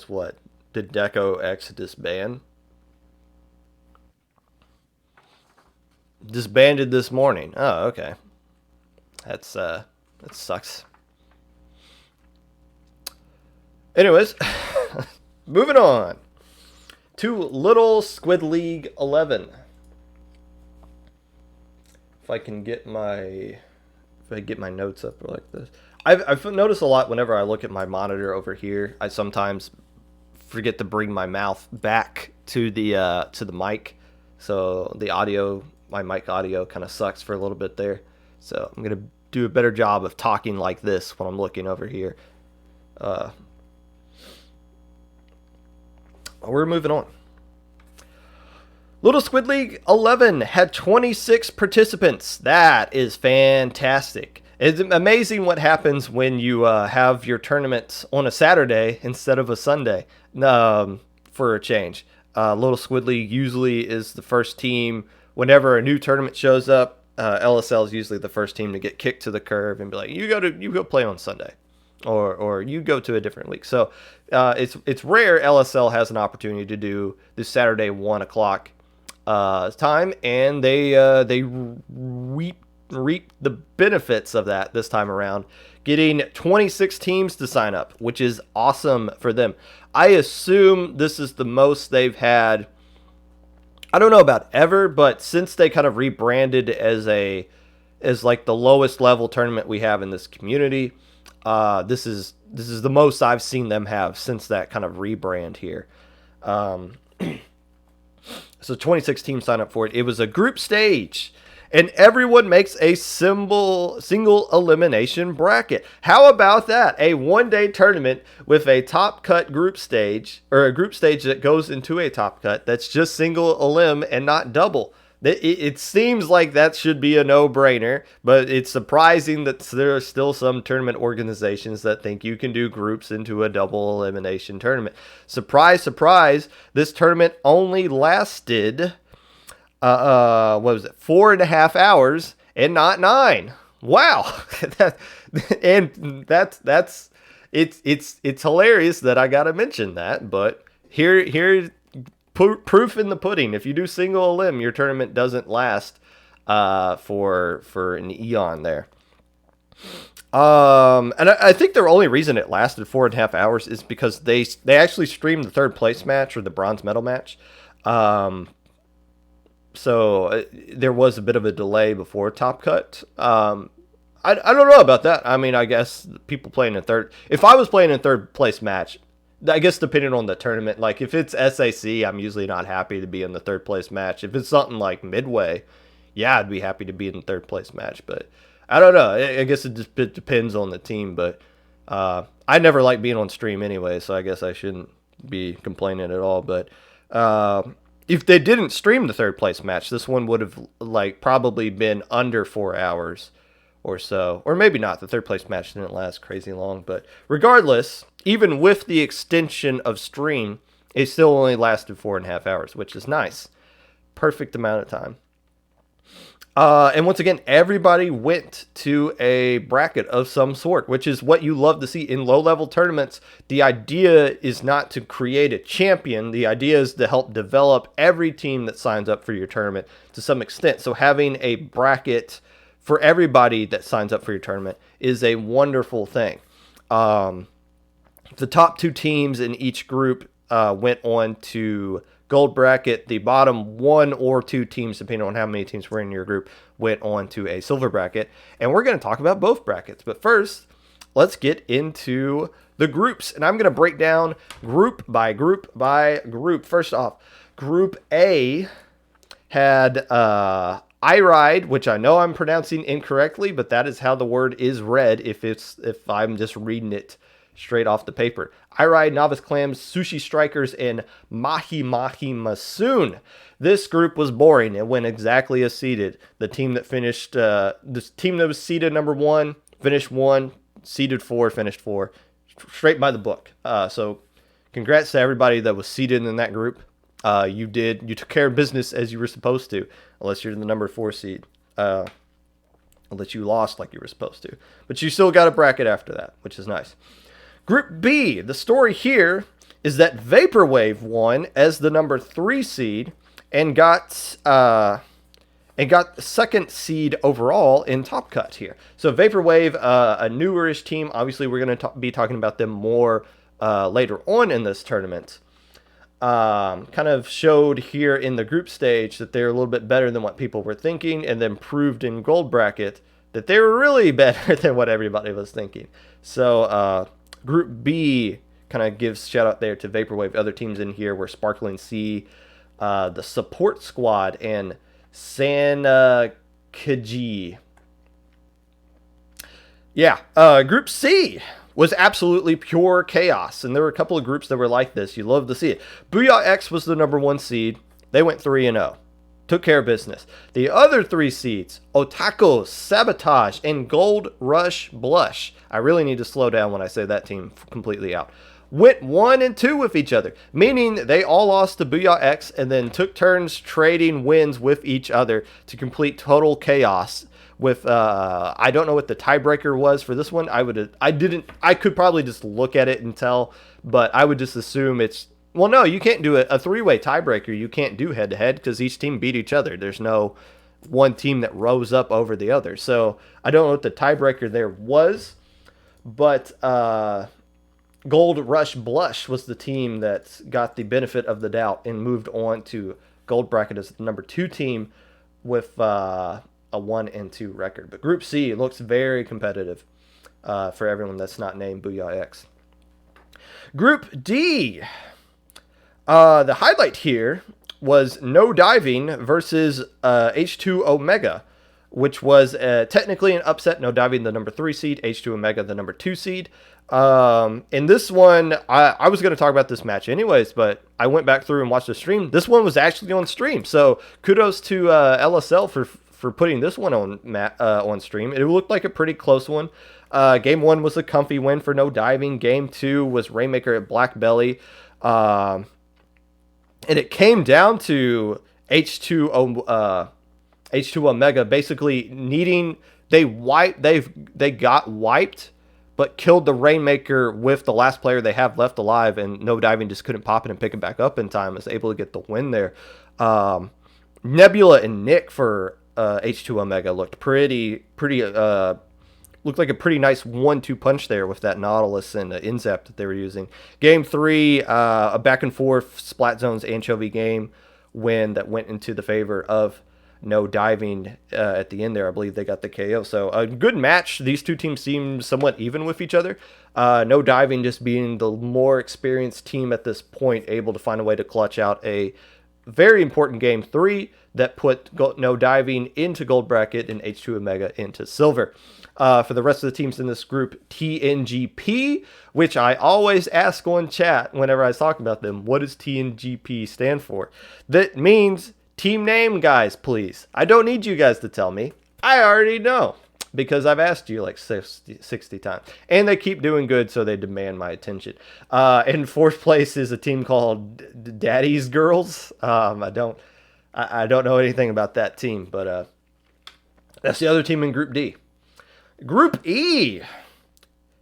what? Did Deco X disband? Disbanded this morning. Oh, okay. That sucks. Anyways, moving on to Little Squid League 11. If I get my notes up like this, I've noticed a lot whenever I look at my monitor over here. I sometimes forget to bring my mouth back to the mic, so my mic audio kind of sucks for a little bit there. So I'm gonna do a better job of talking like this when I'm looking over here. We're moving on. Little Squid League 11 had 26 participants. That is fantastic. It's amazing what happens when you have your tournament on a Saturday instead of a Sunday, for a change. Little Squid League usually is the first team. Whenever a new tournament shows up, LSL is usually the first team to get kicked to the curb and be like, you go play on Sunday. Or you go to a different league. So it's rare LSL has an opportunity to do this Saturday 1 o'clock time, and they reap the benefits of that this time around, getting 26 teams to sign up, which is awesome for them. I assume this is the most they've had. I don't know about ever, but since they kind of rebranded as like the lowest level tournament we have in this community. This is the most I've seen them have since that kind of rebrand here. So 26 teams signed up for it. It was a group stage, and everyone makes a single elimination bracket. How about that? A one-day tournament with a top cut group stage, or a group stage that goes into a top cut that's just single elim and not double. It seems like that should be a no-brainer, but it's surprising that there are still some tournament organizations that think you can do groups into a double elimination tournament. Surprise, surprise, this tournament only lasted, 4.5 hours and not 9. Wow. It's hilarious that I got to mention that, but here proof in the pudding. If you do single elim, your tournament doesn't last for an eon there. And I think the only reason it lasted 4.5 hours is because they actually streamed the third place match or the bronze medal match So there was a bit of a delay before Top Cut. I don't know about that. I mean, I guess people playing in third. If I was playing in third place match, I guess depending on the tournament, like if it's SAC, I'm usually not happy to be in the third place match. If it's something like Midway, yeah, I'd be happy to be in the third place match. But I don't know. I guess it depends on the team. But I never like being on stream anyway, so I guess I shouldn't be complaining at all. But if they didn't stream the third place match, this one would have like probably been under 4 hours or so, or maybe not. The third place match didn't last crazy long, but regardless, even with the extension of stream, it still only lasted 4.5 hours, which is nice. Perfect amount of time. And once again, everybody went to a bracket of some sort, which is what you love to see in low-level tournaments. The idea is not to create a champion. The idea is to help develop every team that signs up for your tournament to some extent. So having a bracket for everybody that signs up for your tournament is a wonderful thing. The top 2 teams in each group went on to gold bracket. The bottom 1 or 2 teams, depending on how many teams were in your group, went on to a silver bracket. And we're going to talk about both brackets. But first, let's get into the groups. And I'm going to break down group by group by group. First off, Group A had iRide, which I know I'm pronouncing incorrectly, but that is how the word is read if I'm just reading it straight off the paper. iRide, Novice Clams, Sushi Strikers, and Mahi Masoon. This group was boring. It went exactly as seeded. The team that finished, the team that was seeded number 1 finished 1, seeded 4 finished 4, straight by the book. So congrats to everybody that was seeded in that group. You took care of business as you were supposed to, unless you're the number 4 seed. Unless you lost like you were supposed to. But you still got a bracket after that, which is nice. Group B, the story here is that Vaporwave won as the number 3 seed and got the second seed overall in Top Cut here. So Vaporwave, a newerish team. Obviously, we're going to be talking about them more later on in this tournament. Kind of showed here in the group stage that they're a little bit better than what people were thinking, and then proved in gold bracket that they were really better than what everybody was thinking. So Group B kind of gives shout out there to Vaporwave. Other teams in here were Sparkling Sea, the Support Squad, and Sankaji. Yeah, Group C was absolutely pure chaos, and there were a couple of groups that were like this. You love to see it. Booyah X was the number 1 seed. They went 3-0. Took care of business. The other 3 seeds, Otakos, Sabotage, and Gold Rush Blush. I really need to slow down when I say that team completely out. Went 1-2 with each other, meaning they all lost to Booyah X and then took turns trading wins with each other to complete total chaos. With I don't know what the tiebreaker was for this one. I could probably just look at it and tell, but I would just assume it's, well, no, you can't do a 3-way tiebreaker. You can't do head to head because each team beat each other. There's no one team that rose up over the other. So I don't know what the tiebreaker there was, but Gold Rush Blush was the team that got the benefit of the doubt and moved on to gold bracket as the number 2 team with a 1-2 record. But Group C looks very competitive for everyone that's not named Booyah X. Group D, the highlight here was No Diving versus H2 Omega, which was technically an upset. No Diving, the number 3 seed, H2 Omega, the number 2 seed. In this one, I was going to talk about this match anyways, but I went back through and watched the stream. This one was actually on stream, so kudos to LSL for putting this one on stream. It looked like a pretty close one. Game 1 was a comfy win for No Diving. Game 2 was Rainmaker at Black Belly. And it came down to H2 Omega basically needing, they got wiped, but killed the Rainmaker with the last player they have left alive, and No Diving just couldn't pop it and pick it back up in time. Was able to get the win there. Nebula and Nick for H2 Omega looked looked like a pretty nice 1-2 punch there with that Nautilus and Inzap that they were using. Game 3, a back and forth Splat Zones Anchovy game win that went into the favor of No Diving at the end there. I believe they got the KO. So a good match. These two teams seem somewhat even with each other. No Diving just being the more experienced team at this point, able to find a way to clutch out a very important game 3 that put No Diving into gold bracket and H2 Omega into silver. For the rest of the teams in this group, TNGP, which I always ask on chat whenever I talk about them, what does TNGP stand for? That means team name, guys, please. I don't need you guys to tell me. I already know because I've asked you like 60 times. And they keep doing good, so they demand my attention. In fourth place is a team called Daddy's Girls. I don't know anything about that team, but that's the other team in Group D. Group E,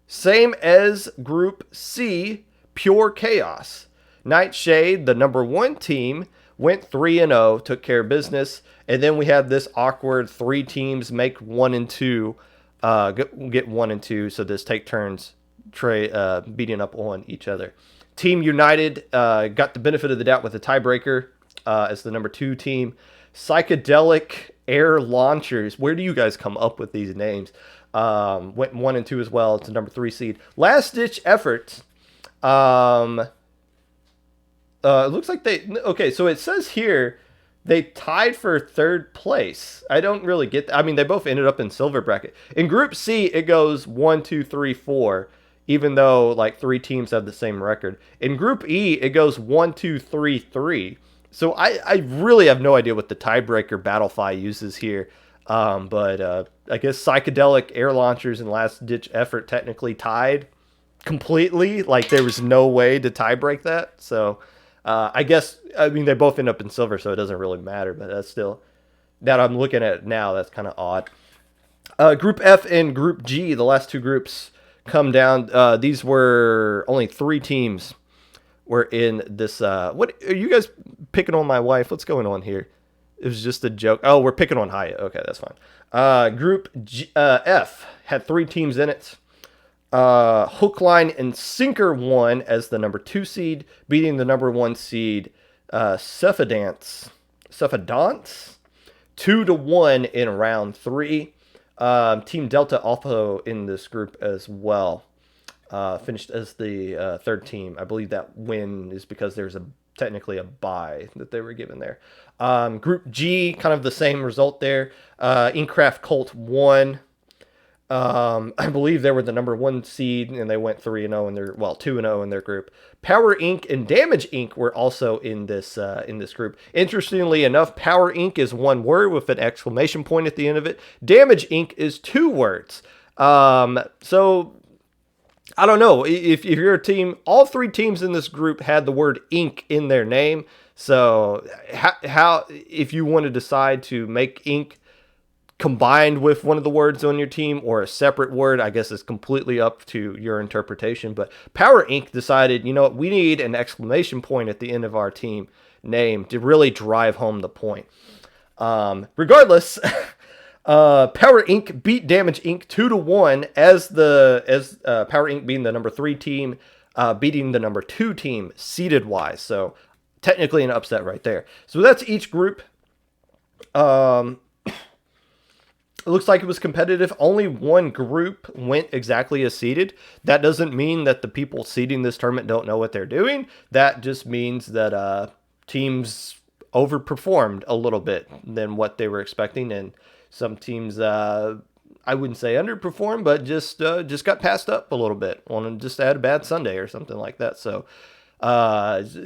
same as Group C, pure chaos. Nightshade, the number 1 team, went 3-0, took care of business, and then we have this awkward 3 teams make 1 and 2, get 1 and 2, so this take turns beating up on each other. Team United got the benefit of the doubt with a tiebreaker as the number 2 team. Psychedelic Air Launchers, where do you guys come up with these names? Went 1 and 2 as well. It's a number 3 seed. Last ditch effort. It looks like okay, so it says here they tied for 3rd place. I don't really get that. I mean, they both ended up in silver bracket. In Group C, it goes 1, 2, 3, 4, even though like 3 teams have the same record. In Group E, it goes 1, 2, 3, 3. So I really have no idea what the tiebreaker Battlefy uses here. But I guess Psychedelic Air Launchers and Last Ditch Effort technically tied completely. Like there was no way to tie break that. So I guess, I mean, they both end up in silver, so it doesn't really matter. But that's still, that I'm looking at it now, that's kind of odd. Group F and Group G, the last 2 groups come down. These were only 3 teams were in this. What are you guys picking on my wife? What's going on here? It was just a joke. Oh, we're picking on Hyatt. Okay, that's fine. Group F had 3 teams in it. Hook, Line, and Sinker won as the number 2 seed, beating the number 1 seed, Cephadance 2-1 in round 3. Team Delta also in this group as well. Finished as the 3rd team. I believe that win is because there's technically a bye that they were given there. Group G, kind of the same result there. Inkcraft Colt won. I believe they were the number 1 seed, and they went 3-0 in their, 2-0 in their group. Power Inc. and Damage Inc. were also in this group. Interestingly enough, Power Inc. is 1 word with an exclamation point at the end of it. Damage Inc. is 2 words. So I don't know if you're a team. All 3 teams in this group had the word Inc. in their name. So how if you want to decide to make Inc. combined with one of the words on your team or a separate word, I guess it's completely up to your interpretation. But Power Inc. decided, you know what, we need an exclamation point at the end of our team name to really drive home the point. Regardless, Power Inc. beat Damage Inc. 2-1 as Power Inc. being the number 3 team, beating the number 2 team seeded wise. So technically an upset right there. So that's each group. It looks like it was competitive. Only 1 group went exactly as seeded. That doesn't mean that the people seeding this tournament don't know what they're doing. That just means that teams overperformed a little bit than what they were expecting, and some teams, I wouldn't say underperformed, but just got passed up a little bit. Just had a bad Sunday or something like that. So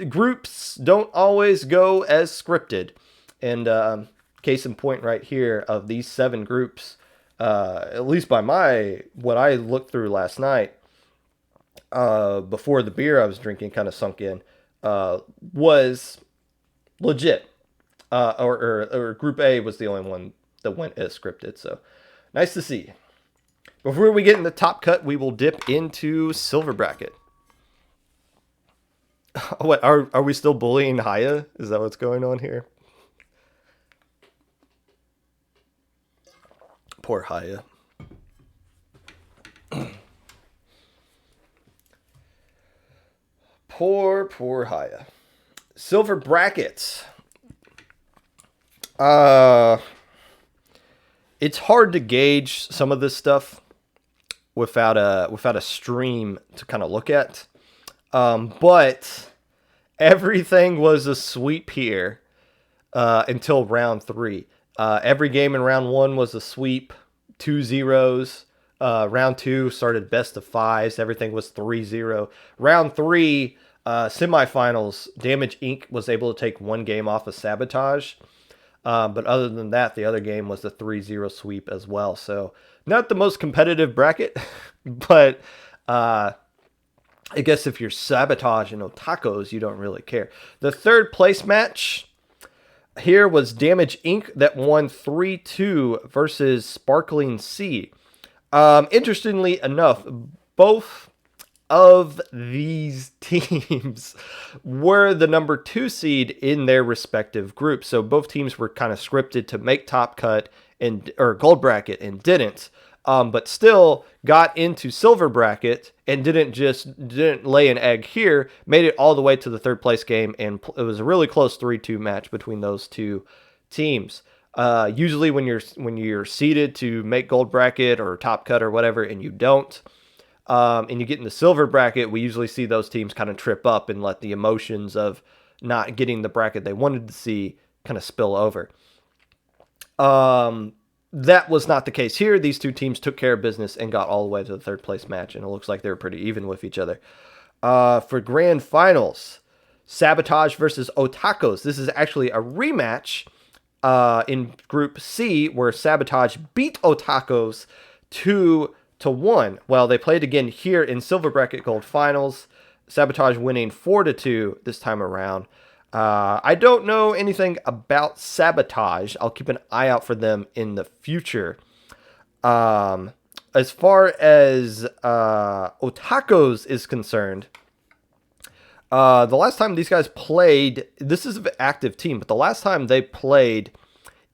groups don't always go as scripted, and case in point right here of these 7 groups, at least by what I looked through last night, before the beer I was drinking kind of sunk in, was legit. Or Group A was the only one that went as scripted. So nice to see. Before we get in the top cut, we will dip into silver bracket. What are we still bullying Haya? Is that what's going on here? Poor Haya. Poor Haya. Silver brackets. Uh, it's hard to gauge some of this stuff without a stream to kind of look at. But everything was a sweep here until round 3. Every game in round 1 was a sweep, 2-0s. Round 2 started best of 5s. Everything was 3-0. Round 3, semifinals, Damage Inc. was able to take 1 game off of Sabotage. But other than that, the other game was a 3-0 sweep as well. So not the most competitive bracket, but I guess if you're Sabotage and Otakos, you don't really care. The third place match here was Damage Inc. that won 3-2 versus Sparkling Sea. Interestingly enough, both of these teams were the number 2 seed in their respective groups. So both teams were kind of scripted to make top cut or gold bracket and didn't. But still got into silver bracket and didn't lay an egg here, made it all the way to the third place game, and it was a really close 3-2 match between those two teams. Usually when you're seeded to make gold bracket or top cut or whatever, and you don't, and you get in the silver bracket, we usually see those teams kind of trip up and let the emotions of not getting the bracket they wanted to see kind of spill over. That was not the case here. These two teams took care of business and got all the way to the third place match, and it looks like they were pretty even with each other. For grand finals, Sabotage versus Otakos. This is actually a rematch in Group C, where Sabotage beat Otakos 2-1. Well, they played again here in Silver Bracket Gold Finals. Sabotage winning 4-2 this time around. I don't know anything about Sabotage. I'll keep an eye out for them in the future. As far as Otakos is concerned, the last time these guys played, this is an active team, but the last time they played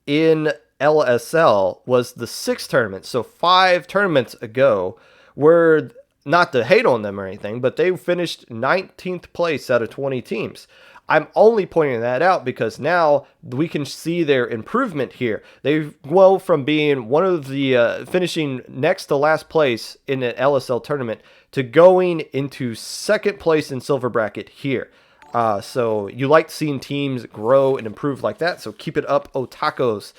in LSL was the 6th tournament. So 5 tournaments ago, were not to hate on them or anything, but they finished 19th place out of 20 teams. I'm only pointing that out because now we can see their improvement here. They go from being one of the finishing next to last place in an LSL tournament to going into 2nd place in silver bracket here. So you like seeing teams grow and improve like that. So keep it up, Otakos.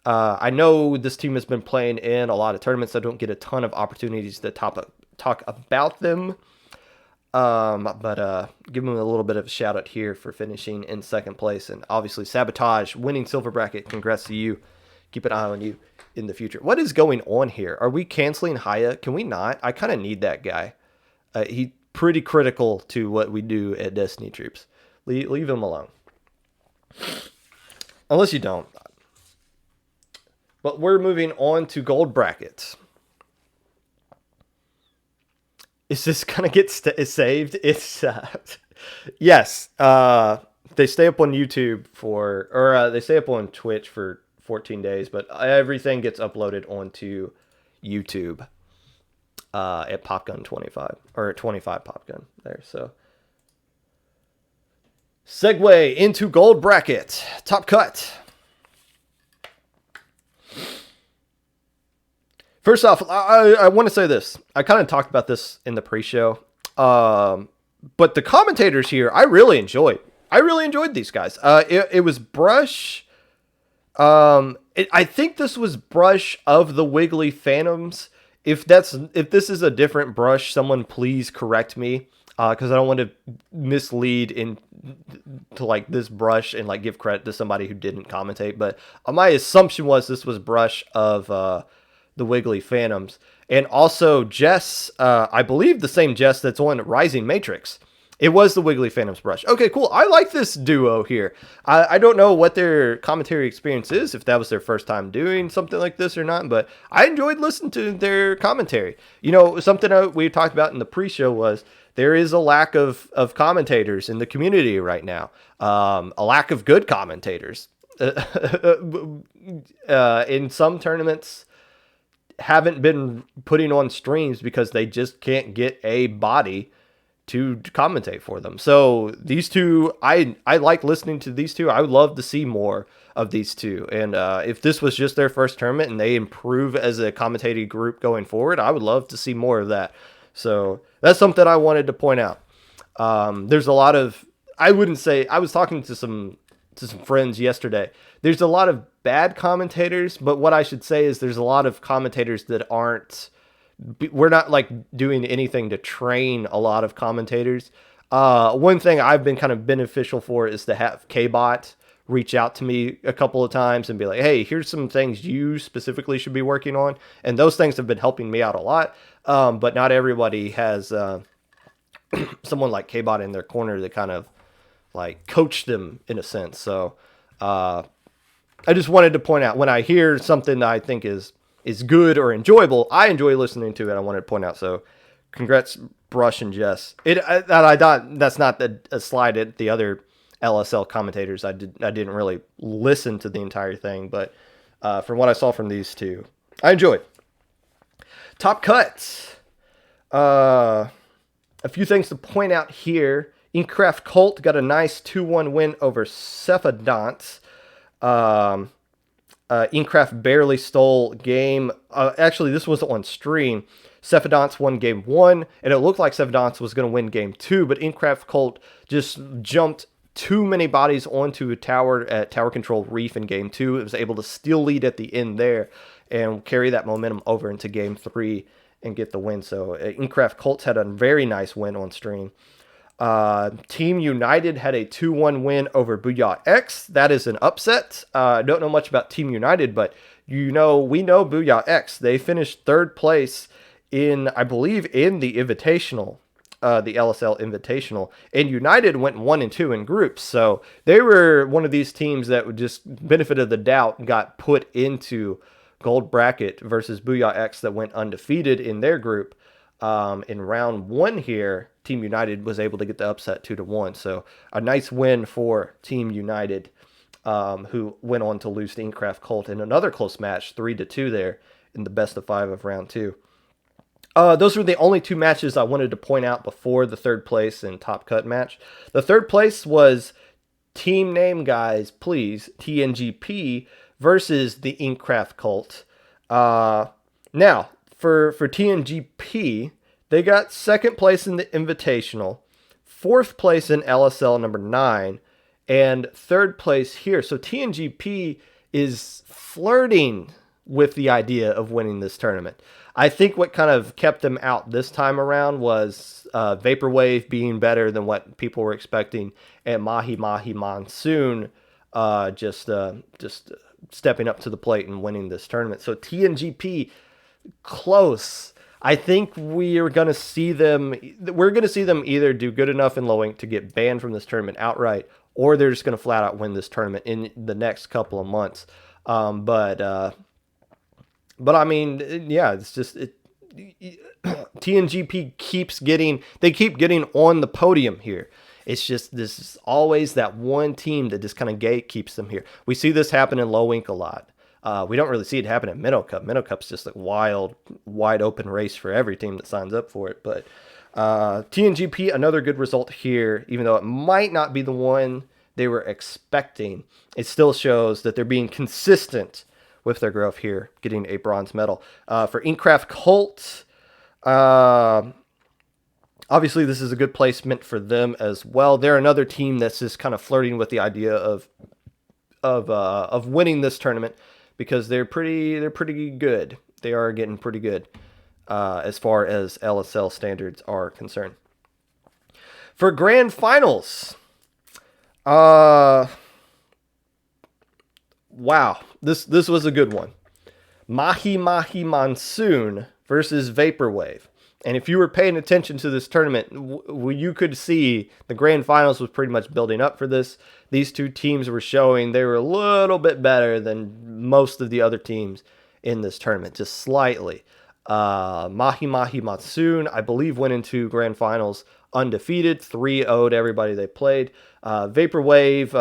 I know this team has been playing in a lot of tournaments. I don't get a ton of opportunities to talk about them. But give them a little bit of a shout out here for finishing in 2nd place, and obviously Sabotage winning silver bracket. Congrats to you. Keep an eye on you in the future. What is going on here? Are we canceling Haya? Can we not? I kind of need that guy. He's pretty critical to what we do at Destiny Troops. Leave him alone. Unless you don't. But we're moving on to gold brackets. Is this gonna get saved? It's yes. They stay up on YouTube they stay up on Twitch for 14 days, but everything gets uploaded onto YouTube at Popgun 25 or at 25 Popgun there. So segue into gold bracket top cut. First off, I want to say this. I kind of talked about this in the pre-show. But the commentators here, I really enjoyed. I really enjoyed these guys. It was Brush. I think this was Brush of the Wiggly Phantoms. If this is a different Brush, someone please correct me. Because I don't want to mislead to like this Brush and like give credit to somebody who didn't commentate. But my assumption was this was Brush of the Wiggly Phantoms. And also Jess, I believe the same Jess that's on Rising Matrix. It was the Wiggly Phantoms Brush. Okay, cool. I like this duo here. I don't know what their commentary experience is, if that was their first time doing something like this or not, but I enjoyed listening to their commentary. You know, something we talked about in the pre-show was there is a lack of commentators in the community right now. A lack of good commentators. In some tournaments, haven't been putting on streams because they just can't get a body to commentate for them. So these two, I like listening to these two. I would love to see more of these two. And if this was just their first tournament and they improve as a commentating group going forward, I would love to see more of that. So that's something I wanted to point out. There's a lot of, I wouldn't say, I was talking to some friends yesterday. There's a lot of bad commentators, but what I should say is there's a lot of commentators that aren't, we're not like doing anything to train a lot of commentators. One thing I've been kind of beneficial for is to have K-Bot reach out to me a couple of times and be like, hey, here's some things you specifically should be working on. And those things have been helping me out a lot. But not everybody has someone like K-Bot in their corner that kind of like coach them in a sense. So I just wanted to point out when I hear something that I think is good or enjoyable, I enjoy listening to it. I wanted to point out. So congrats, Brush and Jess. I thought that's not a slide at the other LSL commentators. I didn't really listen to the entire thing, but from what I saw from these two, I enjoyed. Top cuts. A few things to point out here. Inkcraft Cult got a nice 2-1 win over Sabotage. Inkcraft barely stole game. Actually, this was on stream. Sabotage won game 1, and it looked like Sabotage was going to win game 2, but Inkcraft Cult just jumped too many bodies onto a tower at Tower Control Reef in game 2. It was able to steal lead at the end there and carry that momentum over into game 3 and get the win. So Inkcraft Colts had a very nice win on stream. Team United had a 2-1 win over Booyah X. That is an upset. Don't know much about Team United, but we know Booyah X. They finished 3rd place in, I believe, in the Invitational, the LSL Invitational, and United went 1-2 in groups. So they were one of these teams that would just benefit of the doubt and got put into gold bracket versus Booyah X that went undefeated in their group. In round 1 here, Team United was able to get the upset 2-1. So a nice win for Team United, who went on to lose to Inkcraft Cult in another close match, 3-2 there in the best of 5 of round 2. Those were the only 2 matches I wanted to point out before the 3rd place and top cut match. The 3rd place was team name, guys, please, TNGP versus the Inkcraft Cult. Now, for TNGP, they got 2nd place in the Invitational, 4th place in LSL number 9, and 3rd place here. So TNGP is flirting with the idea of winning this tournament. I think what kind of kept them out this time around was Vaporwave being better than what people were expecting, and Mahi Monsoon just stepping up to the plate and winning this tournament. So TNGP, close. I think we're going to see them either do good enough in low ink to get banned from this tournament outright, or they're just going to flat out win this tournament in the next couple of months. But I mean, yeah, it's just TNGP keep getting on the podium here. It's just this is always that one team that just kind of gatekeeps them here. We see this happen in low ink a lot. We don't really see it happen at Minnow Cup. Minnow Cup's just a wide open race for every team that signs up for it. But TNGP, another good result here, even though it might not be the one they were expecting. It still shows that they're being consistent with their growth here, getting a bronze medal. For Inkcraft Cult, obviously this is a good placement for them as well. They're another team that's just kind of flirting with the idea of winning this tournament because they're pretty good. They are getting pretty good as far as LSL standards are concerned. For grand finals, wow, this was a good one. Mahi Monsoon versus Vaporwave. And if you were paying attention to this tournament, you could see the grand finals was pretty much building up for this. These two teams were showing they were a little bit better than most of the other teams in this tournament, just slightly. Mahi Monsoon, I believe, went into grand finals undefeated, 3-0'd everybody they played. Vaporwave,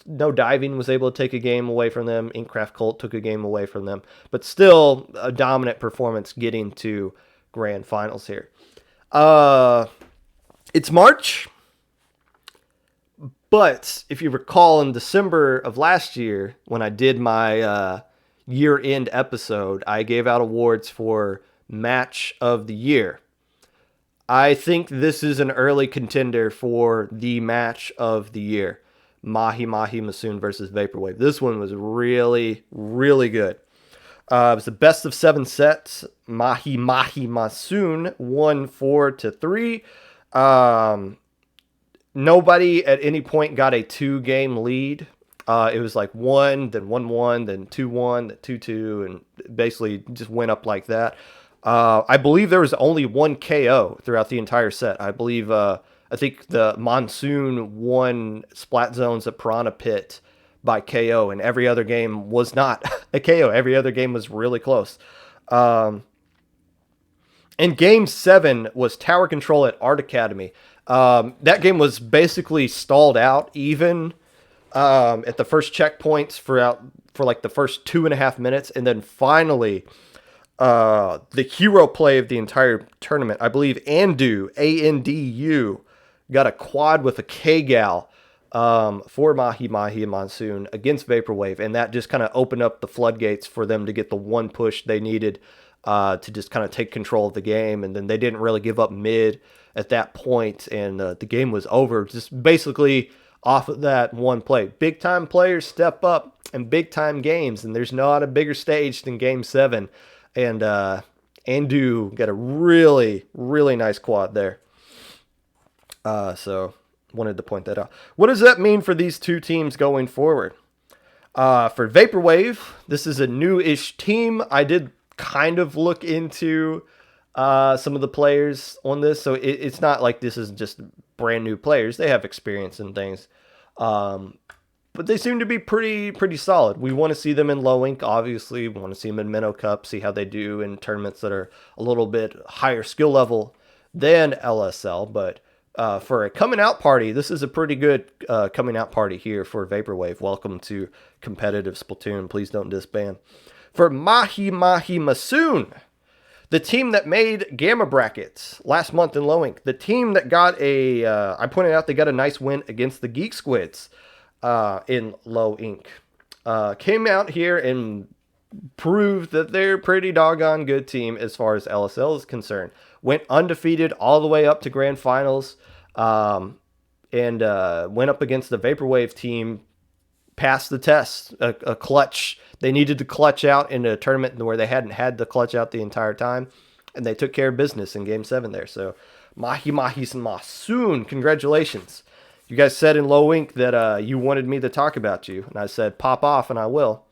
No Diving was able to take a game away from them. Inkcraft Cult took a game away from them. But still a dominant performance getting to grand finals here. It's March, But if you recall, in December of last year, when I did my year-end episode, I gave out awards for Match of the Year. I think this is an early contender for the Match of the Year. Mahi Masoon versus Vaporwave. This one was really, really good. It was the best of 7 sets. Mahi Masoon won 4-3. Nobody at any point got a 2-game lead. It was like 1, then 1-1, then 2-1, then 2-2, and basically just went up like that. I believe there was only 1 KO throughout the entire set. I think the Monsoon won Splat Zones at Piranha Pit by KO, and every other game was not a KO. Every other game was really close. And Game 7 was Tower Control at Art Academy. That game was basically stalled out even at the first checkpoints for like the first 2.5 minutes, and then finally the hero play of the entire tournament. I believe Andu got a quad with a K-Gal for Mahi and Monsoon against Vaporwave, and that just kind of opened up the floodgates for them to get the one push they needed to just kind of take control of the game. And then they didn't really give up mid at that point, and the game was over just basically off of that one play. Big time players step up in big time games, and there's not a bigger stage than Game 7. And Andu got a really, really nice quad there. So wanted to point that out. What does that mean for these two teams going forward? For Vaporwave, this is a new-ish team. I did kind of look into some of the players on this, so it's not like this is just brand new players. They have experience in things, but they seem to be pretty solid. We want to see them in low ink, obviously. We want to see them in Minnow Cup, see how they do in tournaments that are a little bit higher skill level than LSL, but for a coming out party, this is a pretty good coming out party here for Vaporwave. Welcome to competitive Splatoon. Please don't disband. For Mahi Masoon, the team that made Gamma Brackets last month in low ink, the team that got I pointed out they got a nice win against the Geek Squids in low ink, came out here and proved that they're a pretty doggone good team as far as LSL is concerned. Went undefeated all the way up to grand finals, and went up against the Vaporwave team, passed the test, a clutch. They needed to clutch out in a tournament where they hadn't had the clutch out the entire time, and they took care of business in Game 7 there. So Mahi Masoon, congratulations. You guys said in low ink that you wanted me to talk about you, and I said pop off, and I will.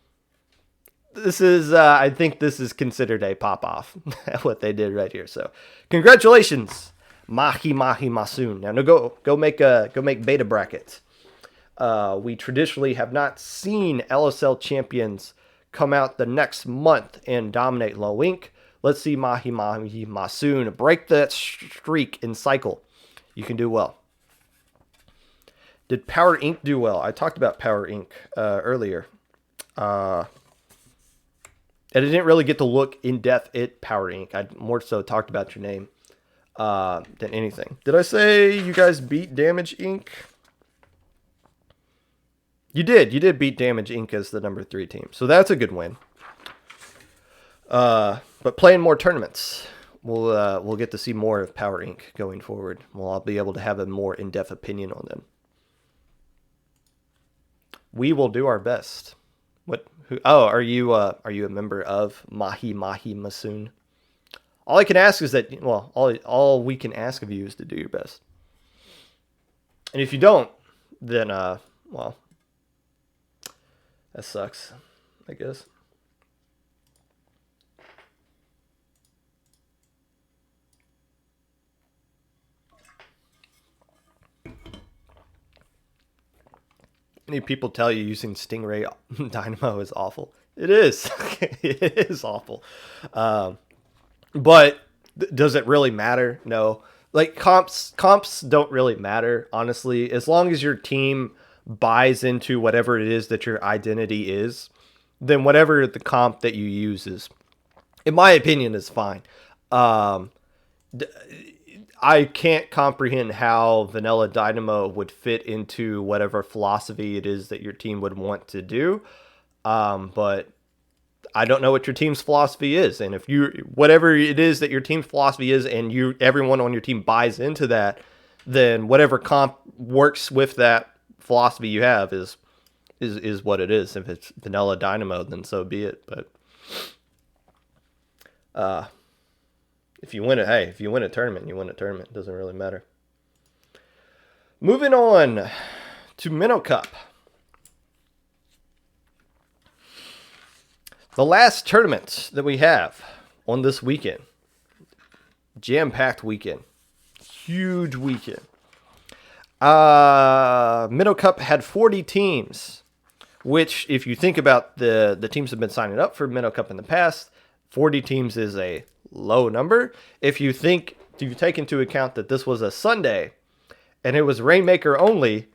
This is, I think this is considered a pop-off, what they did right here. So, congratulations, Mahi Masoon. Now, go make beta brackets. We traditionally have not seen LSL champions come out the next month and dominate low ink. Let's see Mahi Masoon break that streak and cycle. You can do well. Did Power Inc. do well? I talked about Power Inc. Earlier. And I didn't really get to look in depth at Power Inc. I more so talked about your name than anything. Did I say you guys beat Damage Inc.? You did. You did beat Damage Inc. as the number 3 team. So that's a good win. But playing more tournaments, we'll get to see more of Power Inc. going forward. I'll be able to have a more in-depth opinion on them. We will do our best. Are you a member of Mahi Masoon? All I can ask is that, all we can ask of you is to do your best. And if you don't, then, that sucks, I guess. Many people tell you using Stingray Dynamo is awful. It is. It is awful. But does it really matter? No. Like comps don't really matter, honestly. As long as your team buys into whatever it is that your identity is, then whatever the comp that you use is, in my opinion, is fine. I can't comprehend how Vanilla Dynamo would fit into whatever philosophy it is that your team would want to do. But I don't know what your team's philosophy is, and if you whatever it is that your team's philosophy is, and everyone on your team buys into that, then whatever comp works with that philosophy you have is what it is. If it's Vanilla Dynamo, then so be it. But if you win it, hey, if you win a tournament, you win a tournament. It doesn't really matter. Moving on to Minnow Cup. The last tournament that we have on this weekend. Jam-packed weekend. Huge weekend. Minnow Cup had 40 teams, which, if you think about the teams that have been signing up for Minnow Cup in the past, 40 teams is a low number. If you take into account that this was a Sunday and it was Rainmaker only,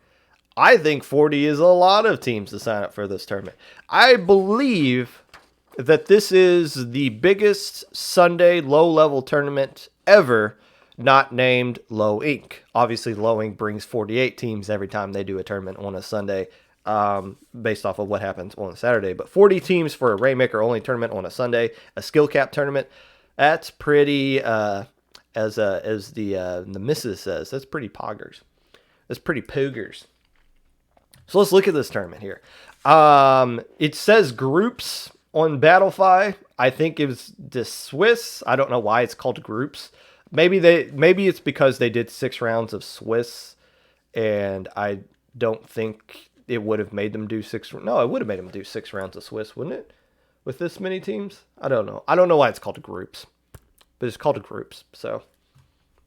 I think 40 is a lot of teams to sign up for this tournament. I believe that this is the biggest Sunday low-level tournament ever, not named Low Inc. Obviously, Low Inc. brings 48 teams every time they do a tournament on a Sunday, based off of what happens on a Saturday. But 40 teams for a Rainmaker-only tournament on a Sunday, a skill cap tournament, that's pretty, as the missus says, that's pretty poggers. That's pretty poogers. So let's look at this tournament here. It says groups on Battlefy. I think it was the Swiss. I don't know why it's called groups. Maybe it's because they did 6 rounds of Swiss, and I don't think it would have made them do 6. No, it would have made them do 6 rounds of Swiss, wouldn't it? With this many teams? I don't know. I don't know why it's called groups, but it's called groups. So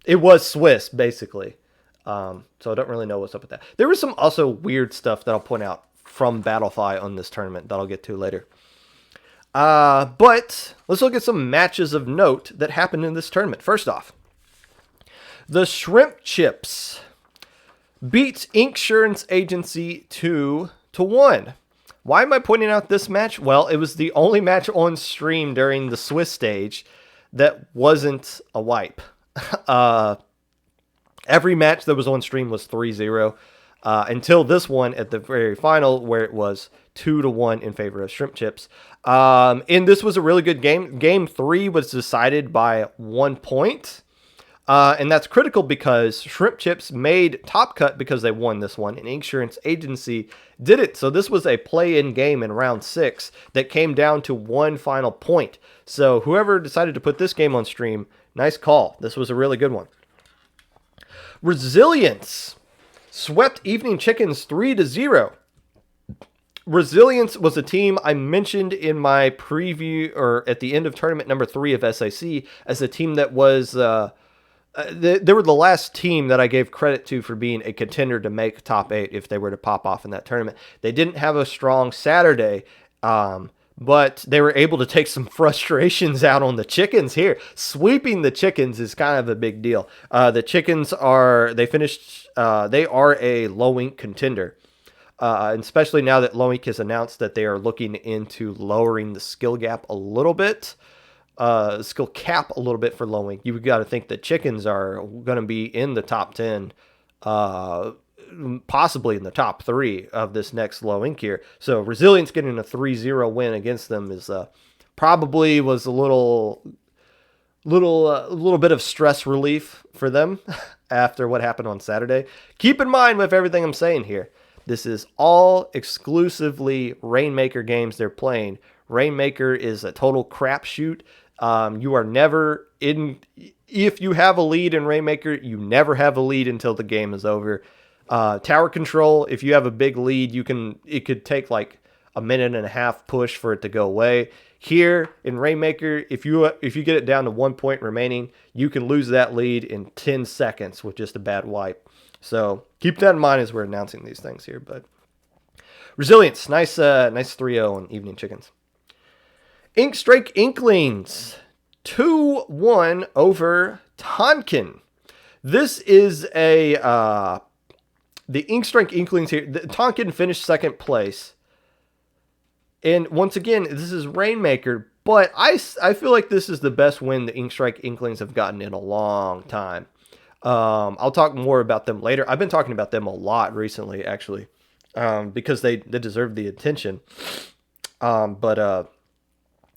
it was Swiss, basically. So I don't really know what's up with that. There was some also weird stuff that I'll point out from Battlefy on this tournament that I'll get to later. But let's look at some matches of note that happened in this tournament. First off, the Shrimp Chips beat Insurance Agency 2-1. Why am I pointing out this match? Well, it was the only match on stream during the Swiss stage that wasn't a wipe. Every match that was on stream was 3-0 until this one at the very final, where it was 2-1 in favor of Shrimp Chips. And this was a really good game. Game 3 was decided by 1 point. And that's critical because Shrimp Chips made Top Cut because they won this one, and Insurance Agency did it. So this was a play-in game in round 6 that came down to 1 final point. So whoever decided to put this game on stream, nice call. This was a really good one. Resilience swept Evening Chickens 3-0. Resilience was a team I mentioned in my preview, or at the end of tournament number 3 of SAC, as a team that was... they were the last team that I gave credit to for being a contender to make top 8 if they were to pop off in that tournament. They didn't have a strong Saturday, but they were able to take some frustrations out on the Chickens here. Sweeping the Chickens is kind of a big deal. The Chickens they are a Low Inc contender. And especially now that Low Inc has announced that they are looking into lowering the skill gap a little bit. Skill cap a little bit for Low Inc. You've got to think that Chickens are going to be in the top 10, possibly in the top 3 of this next Low Inc here. So Resilience getting a 3-0 win against them is probably was a little bit of stress relief for them after what happened on Saturday. Keep in mind with everything I'm saying here, this is all exclusively Rainmaker games they're playing. Rainmaker is a total crapshoot. You are never in. If you have a lead in Rainmaker, you never have a lead until the game is over. Tower control, if you have a big lead, it could take like a minute and a half push for it to go away. Here in Rainmaker, if you get it down to 1 point remaining, you can lose that lead in 10 seconds with just a bad wipe. So keep that in mind as we're announcing these things here. But Resilience, nice 3-0 on Evening Chickens. Ink Strike Inklings, 2-1 over Tonkin. This is the Ink Strike Inklings here. Tonkin finished second place. And once again, this is Rainmaker, but I feel like this is the best win the Ink Strike Inklings have gotten in a long time. I'll talk more about them later. I've been talking about them a lot recently, actually, because they deserve the attention. But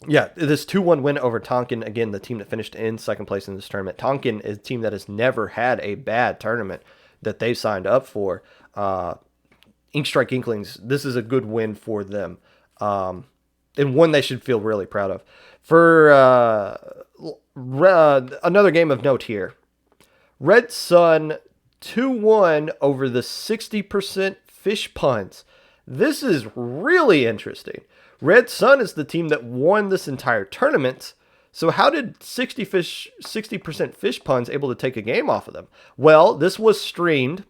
yeah, this 2-1 win over Tonkin, again, the team that finished in second place in this tournament. Tonkin is a team that has never had a bad tournament that they've signed up for. Inkstrike Inklings, this is a good win for them. And one they should feel really proud of. For another game of note here, Red Sun 2-1 over the 60% fish puns. This is really interesting. Red Sun is the team that won this entire tournament. So how did 60% fish puns able to take a game off of them? Well, this was streamed,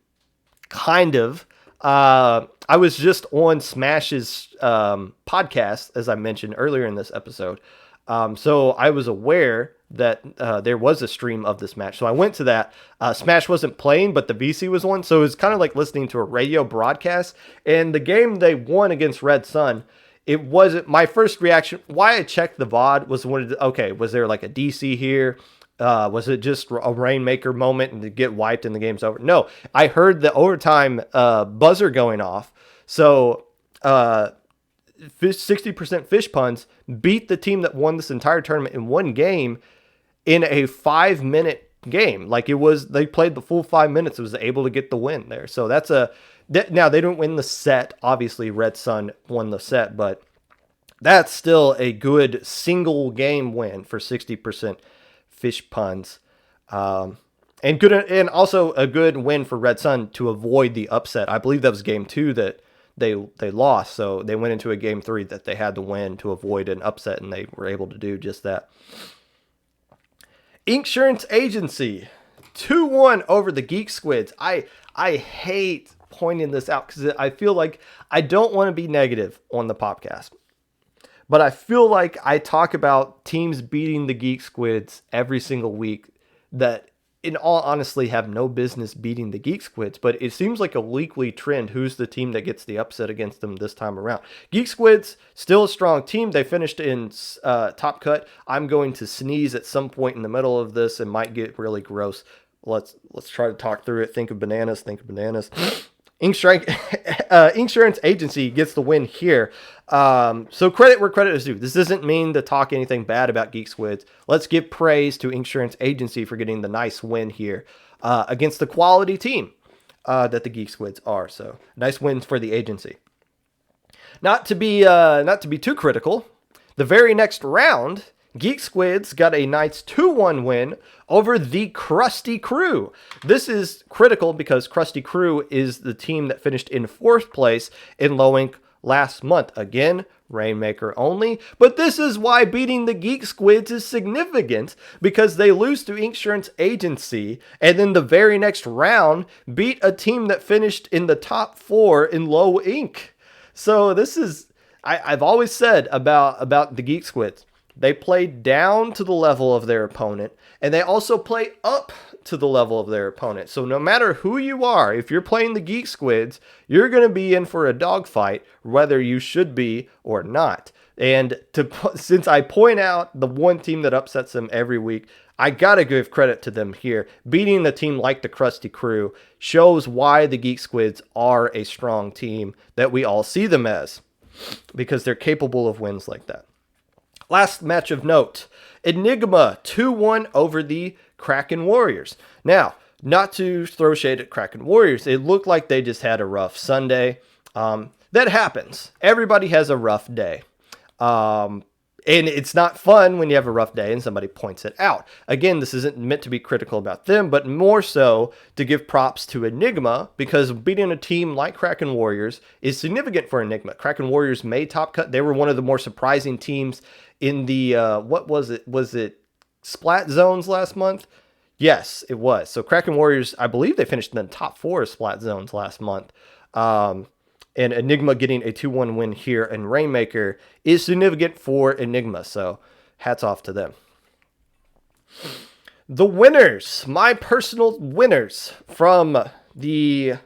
kind of. I was just on Smash's podcast, as I mentioned earlier in this episode. So I was aware that there was a stream of this match. So I went to that. Smash wasn't playing, but the VC was on. So it was kind of like listening to a radio broadcast. And the game they won against Red Sun, it wasn't my first reaction. Why I checked the VOD was was there like a DC here? Was it just a Rainmaker moment and to get wiped and the game's over? No, I heard the overtime buzzer going off. So 60% fish puns beat the team that won this entire tournament in one game in a 5-minute game. Like they played the full 5 minutes. It was able to get the win there. So now they didn't win the set. Obviously Red Sun won the set, but that's still a good single game win for 60% fish puns. And also a good win for Red Sun to avoid the upset. I believe that was game 2 that they lost, so they went into a game 3 that they had to win to avoid an upset, and they were able to do just that. Insurance Agency 2-1 over the Geek Squids. I hate pointing this out because I feel like I don't want to be negative on the Popcast, but I feel like I talk about teams beating the Geek Squids every single week that in all honesty have no business beating the Geek Squids, but it seems like a weekly trend who's the team that gets the upset against them this time around. Geek Squids, still a strong team. They finished in top cut. I'm going to sneeze at some point in the middle of this and might get really gross. Let's try to talk through it. Think of bananas. Insurance Agency gets the win here. So credit where credit is due. This doesn't mean to talk anything bad about Geek Squids. Let's give praise to Insurance Agency for getting the nice win here against the quality team that the Geek Squids are. So nice wins for the agency. Not to be too critical, the very next round, Geek Squids got a nice 2-1 win over the Krusty Crew. This is critical because Krusty Crew is the team that finished in 4th place in Low Ink last month. Again, Rainmaker only. But this is why beating the Geek Squids is significant, because they lose to Insurance Agency and then the very next round beat a team that finished in the top 4 in Low Ink. So this is, I've always said about the Geek Squids. They play down to the level of their opponent, and they also play up to the level of their opponent. So no matter who you are, if you're playing the Geek Squids, you're going to be in for a dogfight, whether you should be or not. And since I point out the one team that upsets them every week, I got to give credit to them here. Beating a team like the Krusty Crew shows why the Geek Squids are a strong team that we all see them as, because they're capable of wins like that. Last match of note, Enigma 2-1 over the Kraken Warriors. Now, not to throw shade at Kraken Warriors, it looked like they just had a rough Sunday. That happens. Everybody has a rough day. And it's not fun when you have a rough day and somebody points it out. Again, this isn't meant to be critical about them, but more so to give props to Enigma, because beating a team like Kraken Warriors is significant for Enigma. Kraken Warriors made top cut. They were one of the more surprising teams in the, what was it? Was it Splat Zones last month? Yes, it was. So Kraken Warriors, I believe they finished in the top 4 of Splat Zones last month. And Enigma getting a 2-1 win here, and Rainmaker is significant for Enigma. So hats off to them. The winners, my personal winners from the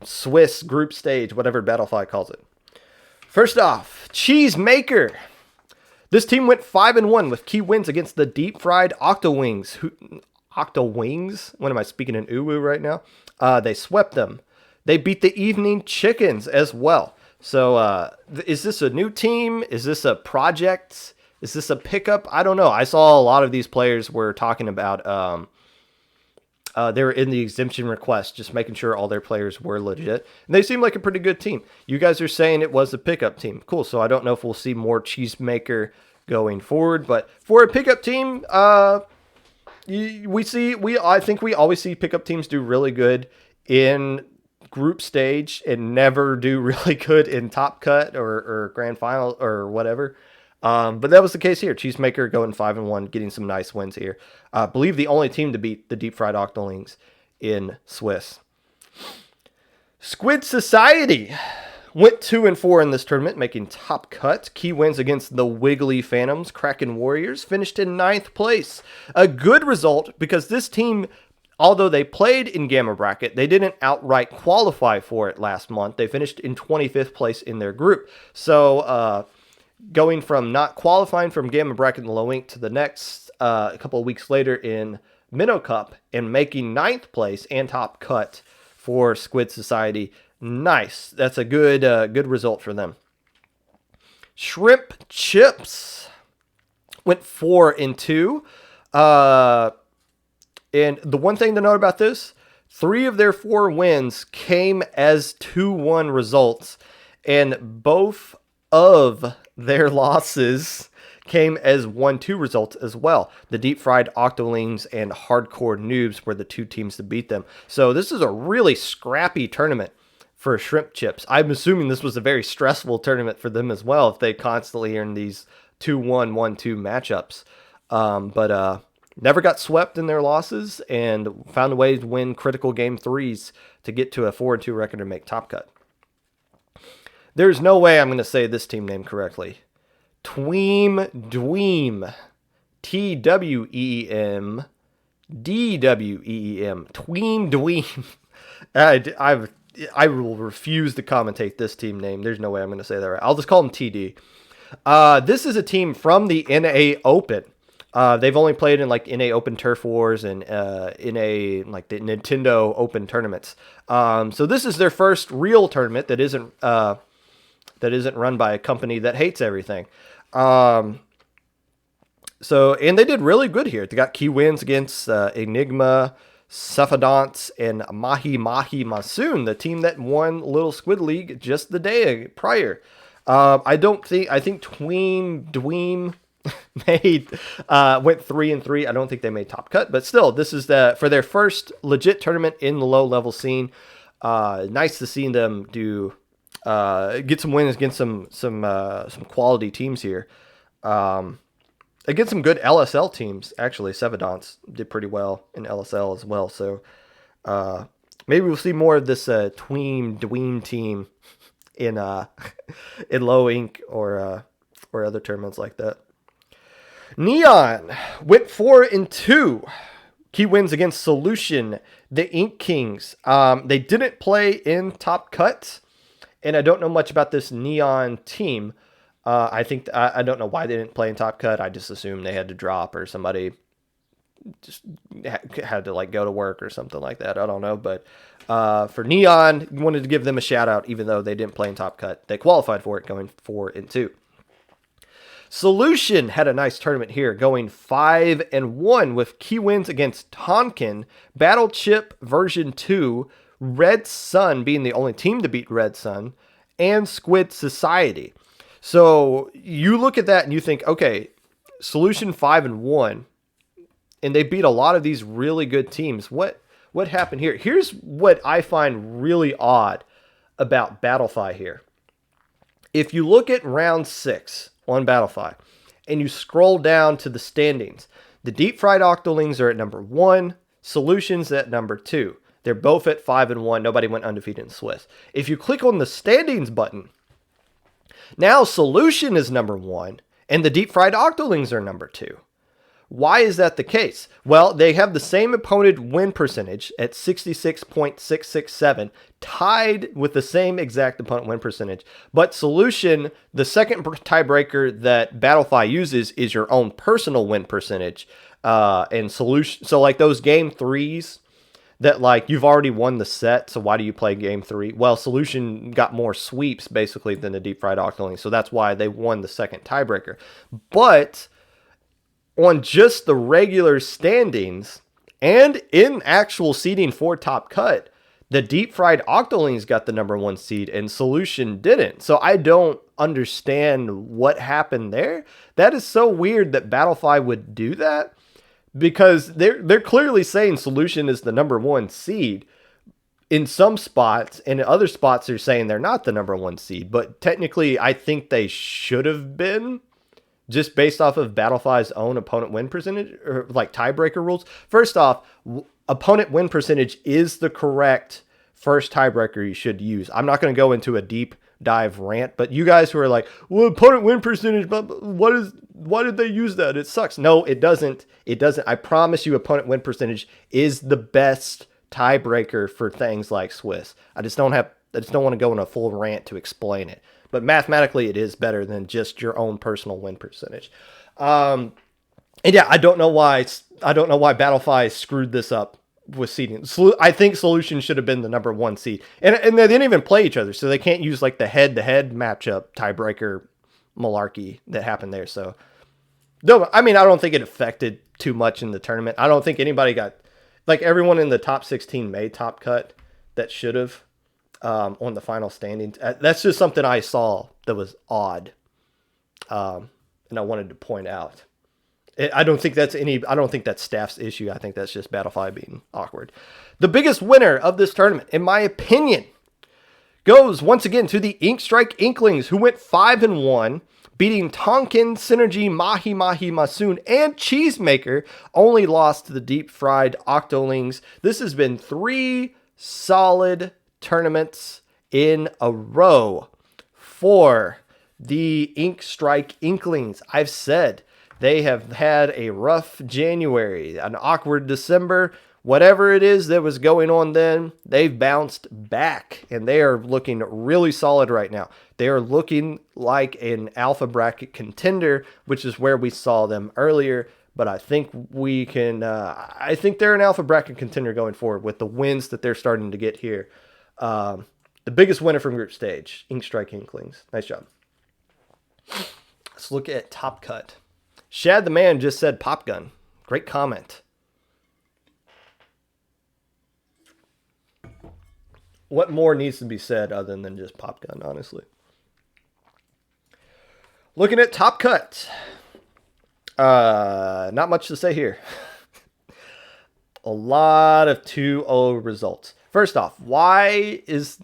Swiss group stage, whatever Battlefly calls it. First off, Cheesemaker. This team went 5-1 with key wins against the deep-fried Octolings, Octolings. When am I speaking in uwu right now? They swept them. They beat the Evening Chickens as well. So is this a new team? Is this a project? Is this a pickup? I don't know. I saw a lot of these players were talking about they were in the exemption request, just making sure all their players were legit. And they seem like a pretty good team. You guys are saying it was a pickup team. Cool. So I don't know if we'll see more Cheesemaker going forward. But for a pickup team, I think we always see pickup teams do really good in group stage and never do really good in top cut or grand final or whatever. But that was the case here. Cheesemaker going 5-1, getting some nice wins here. I believe the only team to beat the Deep Fried Octolings in Swiss. Squid Society went 2-4 in this tournament, making top cut. Key wins against the Wiggly Phantoms. Kraken Warriors finished in 9th place. A good result because this team, although they played in Gamma Bracket, they didn't outright qualify for it last month. They finished in 25th place in their group. So, going from not qualifying from Gamma Bracket in the low ink to the next a couple of weeks later in Minnow Cup and making 9th place and top cut for Squid Society. Nice. That's a good result for them. Shrimp Chips went 4-2. And the one thing to note about this, 3 of their 4 wins came as 2-1 results, and both of their losses came as 1-2 results as well. The Deep Fried Octolings and Hardcore Noobs were the 2 teams to beat them. So this is a really scrappy tournament for Shrimp Chips. I'm assuming this was a very stressful tournament for them as well if they constantly are in these 2-1, 1-2 matchups. But never got swept in their losses and found a way to win critical game 3s to get to a 4-2 record and make top cut. There's no way I'm going to say this team name correctly. Tweem Dweem. Tweem Dweem. Tweem Dweem. I will refuse to commentate this team name. There's no way I'm going to say that right. I'll just call them TD. This is a team from the NA Open. They've only played in like NA Open Turf Wars and NA like the Nintendo Open tournaments. So this is their first real tournament that isn't run by a company that hates everything. And they did really good here. They got key wins against Enigma, Sabotage, and Mahi Masoon, the team that won Little Squid League just the day prior. I think Tweem Dweem went 3-3. I don't think they made top cut, but still, this is for their first legit tournament in the low level scene. Nice to see them get some wins against some quality teams here. Against some good LSL teams, actually. Sabotage did pretty well in LSL as well. So maybe we'll see more of this Tweem Dweem team in low ink or other tournaments like that. Neon went 4-2. Key wins against Solution, the Ink Kings. They didn't play in top cut, and I don't know much about this Neon team. I don't know why they didn't play in top cut. I just assumed they had to drop or somebody just had to like go to work or something like that. I don't know, but for Neon, wanted to give them a shout out, even though they didn't play in top cut. They qualified for it, going 4-2. Solution had a nice tournament here, going 5-1 with key wins against Tonkin, Battle Chip version 2, Red Sun being the only team to beat Red Sun, and Squid Society. So you look at that and you think, okay, Solution 5-1, and they beat a lot of these really good teams. What happened here? Here's what I find really odd about Battlefy here. If you look at round 6 on Battlefy, and you scroll down to the standings, the Deep Fried Octolings are at number 1, Solutions at number 2. They're both at 5-1. Nobody went undefeated in Swiss. If you click on the standings button, now Solution is number 1, and the Deep Fried Octolings are number 2. Why is that the case? Well, they have the same opponent win percentage at 66.667, tied with the same exact opponent win percentage. But Solution, the second tiebreaker that Battlefy uses is your own personal win percentage. And solution. So like those game 3s that like you've already won the set, so why do you play game 3? Well, Solution got more sweeps basically than the Deep Fried Octolings, so that's why they won the second tiebreaker. But on just the regular standings and in actual seeding for Top Cut, the Deep Fried Octolings got the number 1 seed and Solution didn't. So I don't understand what happened there. That is so weird that Battlefy would do that, because they're clearly saying Solution is the number 1 seed in some spots, and in other spots they're saying they're not the number 1 seed. But technically, I think they should have been, just based off of Battlefy's own opponent win percentage, or like tiebreaker rules. First off, opponent win percentage is the correct first tiebreaker you should use. I'm not going to go into a deep dive rant, but you guys who are like, well, opponent win percentage, but why did they use that? It sucks. No, it doesn't. It doesn't. I promise you, opponent win percentage is the best tiebreaker for things like Swiss. I just don't want to go in a full rant to explain it. But mathematically, it is better than just your own personal win percentage. And yeah, I don't know why Battlefy screwed this up with seeding. I think Solution should have been the number 1 seed, and they didn't even play each other, so they can't use like the head-to-head matchup tiebreaker malarkey that happened there. So, no, I mean, I don't think it affected too much in the tournament. I don't think anybody got, like, everyone in the top 16 made Top Cut that should have on the final standings. That's just something I saw that was odd, and I wanted to point out. I don't think that's staff's issue. I think that's just Battlefy being awkward. The biggest winner of this tournament, in my opinion, goes once again to the Inkstrike Inklings, who went 5-1, beating Tonkin, Synergy, Mahi, Masoon, and Cheesemaker. Only lost to the Deep Fried Octolings. This has been 3 solid tournaments in a row for the Inkstrike Inklings. I've said they have had a rough January, an awkward December. Whatever it is that was going on then, they've bounced back, and they are looking really solid right now. They are looking like an alpha bracket contender, which is where we saw them earlier. But I think we can. I think they're an alpha bracket contender going forward with the wins that they're starting to get here. The biggest winner from group stage, Inkstrike Inklings. Nice job. Let's look at Top Cut. Shad the Man just said Pop Gun. Great comment. What more needs to be said other than just Pop Gun, honestly? Looking at Top Cut. Not much to say here. A lot of 2-0 results. First off, why is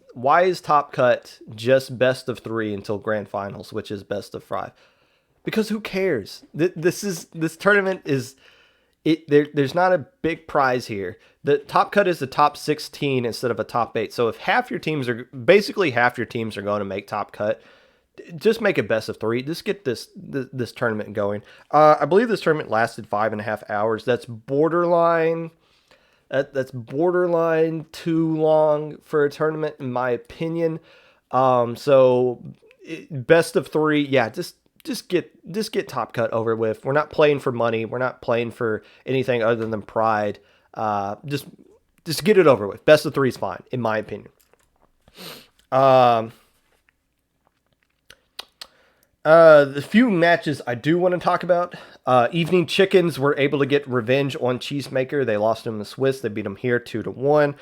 Top Cut just best of 3 until grand finals, which is best of 5? Because who cares? This tournament is there's not a big prize here. The Top Cut is the top 16 instead of a top 8. So if half your teams are going to make Top Cut, just make it best of 3. Just get this tournament going. I believe this tournament lasted 5.5 hours. That's borderline. That's borderline too long for a tournament, in my opinion. So best of 3. Yeah, just get Top Cut over with. We're not playing for money. We're not playing for anything other than pride. Just get it over with. Best of 3 is fine, in my opinion. The few matches I do want to talk about. Evening Chickens were able to get revenge on Cheesemaker. They lost him in the Swiss. They beat him here 2-1.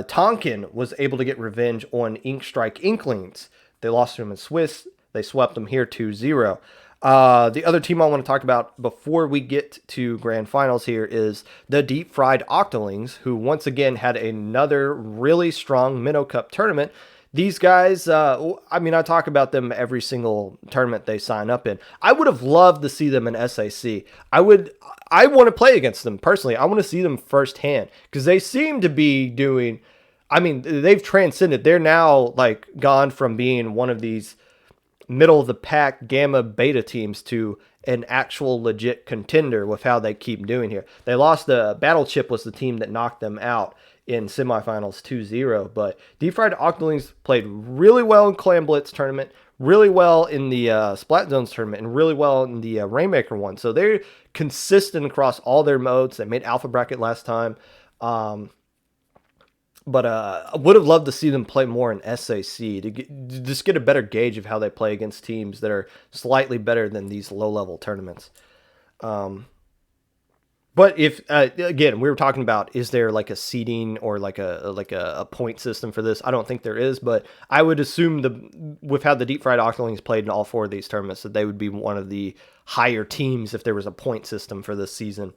Tonkin was able to get revenge on Inkstrike Inklings. They lost him in Swiss. They swept them here 2-0. The other team I want to talk about before we get to grand finals here is the Deep Fried Octolings, who once again had another really strong Minnow Cup tournament. These guys, I talk about them every single tournament they sign up in. I would have loved to see them in SAC. I want to play against them personally. I want to see them firsthand because they seem to be doing, they've transcended. They're now like gone from being one of these middle of the pack gamma beta teams to an actual legit contender with how they keep doing here. They lost Battle Chip was the team that knocked them out in semifinals 2-0, but Deep Fried Octolings played really well in Clan Blitz tournament, really well in the Splat Zones tournament and really well in the Rainmaker one. So they're consistent across all their modes. They made Alpha Bracket last time. But I would have loved to see them play more in SAC to just get a better gauge of how they play against teams that are slightly better than these low-level tournaments. But if again, we were talking about, is there like a seeding or like a point system for this? I don't think there is, but I would assume with how the Deep Fried Octolings played in all 4 of these tournaments, that they would be one of the higher teams if there was a point system for this season.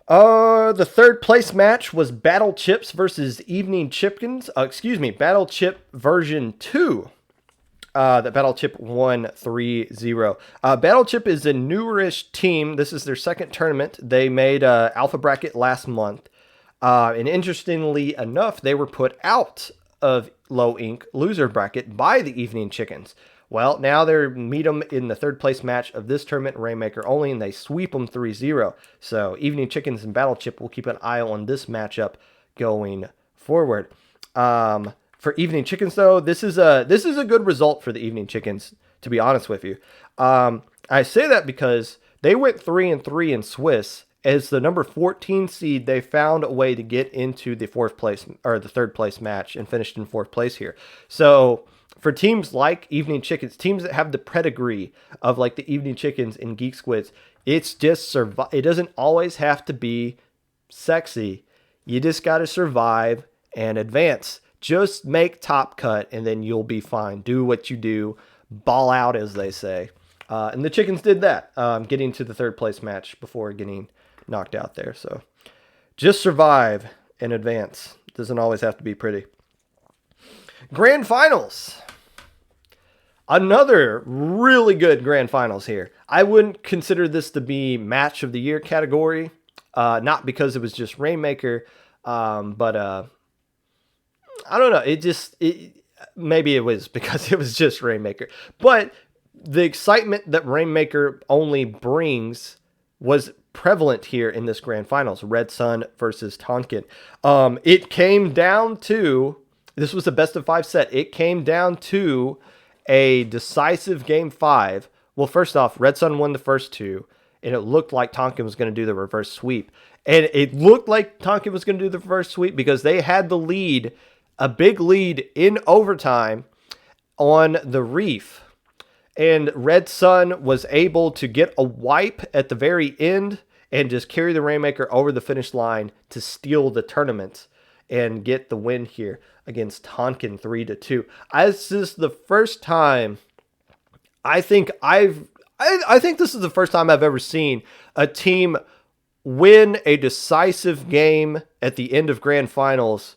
The third place match was Battle Chips versus Evening Chipkins. Battle Chip version 2. That Battle Chip won 3-0. Battle Chip is a newerish team. This is their second tournament. They made Alpha Bracket last month. And interestingly enough, they were put out of Low Ink loser bracket by the Evening Chickens. Well, now they meet them in the third place match of this tournament, Rainmaker only, and they sweep them 3-0. So Evening Chickens and Battle Chip will keep an eye on this matchup going forward. For Evening Chickens, though, this is a good result for the Evening Chickens, to be honest with you. I say that because they went 3-3 in Swiss. As the number 14 seed, they found a way to get into the third place match and finished in 4th place here. So for teams like Evening Chickens, teams that have the pedigree of like the Evening Chickens and Geek Squids, it's just it doesn't always have to be sexy. You just got to survive and advance. Just make top cut and then you'll be fine. Do what you do. Ball out, as they say. And the Chickens did that, getting to the third place match before getting knocked out there. So just survive and advance. Doesn't always have to be pretty. Grand Finals. Another really good Grand Finals here. I wouldn't consider this to be Match of the Year category. Not because it was just Rainmaker, but I don't know. Maybe it was because it was just Rainmaker. But the excitement that Rainmaker only brings was prevalent here in this Grand Finals. Red Sun versus Tonkin. It came down to, this was a best of 5 set. It came down to a decisive game 5. Well, first off, Red Sun won the first 2, and it looked like Tonkin was going to do the reverse sweep. And it looked like Tonkin was going to do the reverse sweep because they had the lead, a big lead in overtime on the Reef. And Red Sun was able to get a wipe at the very end and just carry the Rainmaker over the finish line to steal the tournament and get the win here against Tonkin 3-2. This is the first time I think this is the first time I've ever seen a team win a decisive game at the end of Grand Finals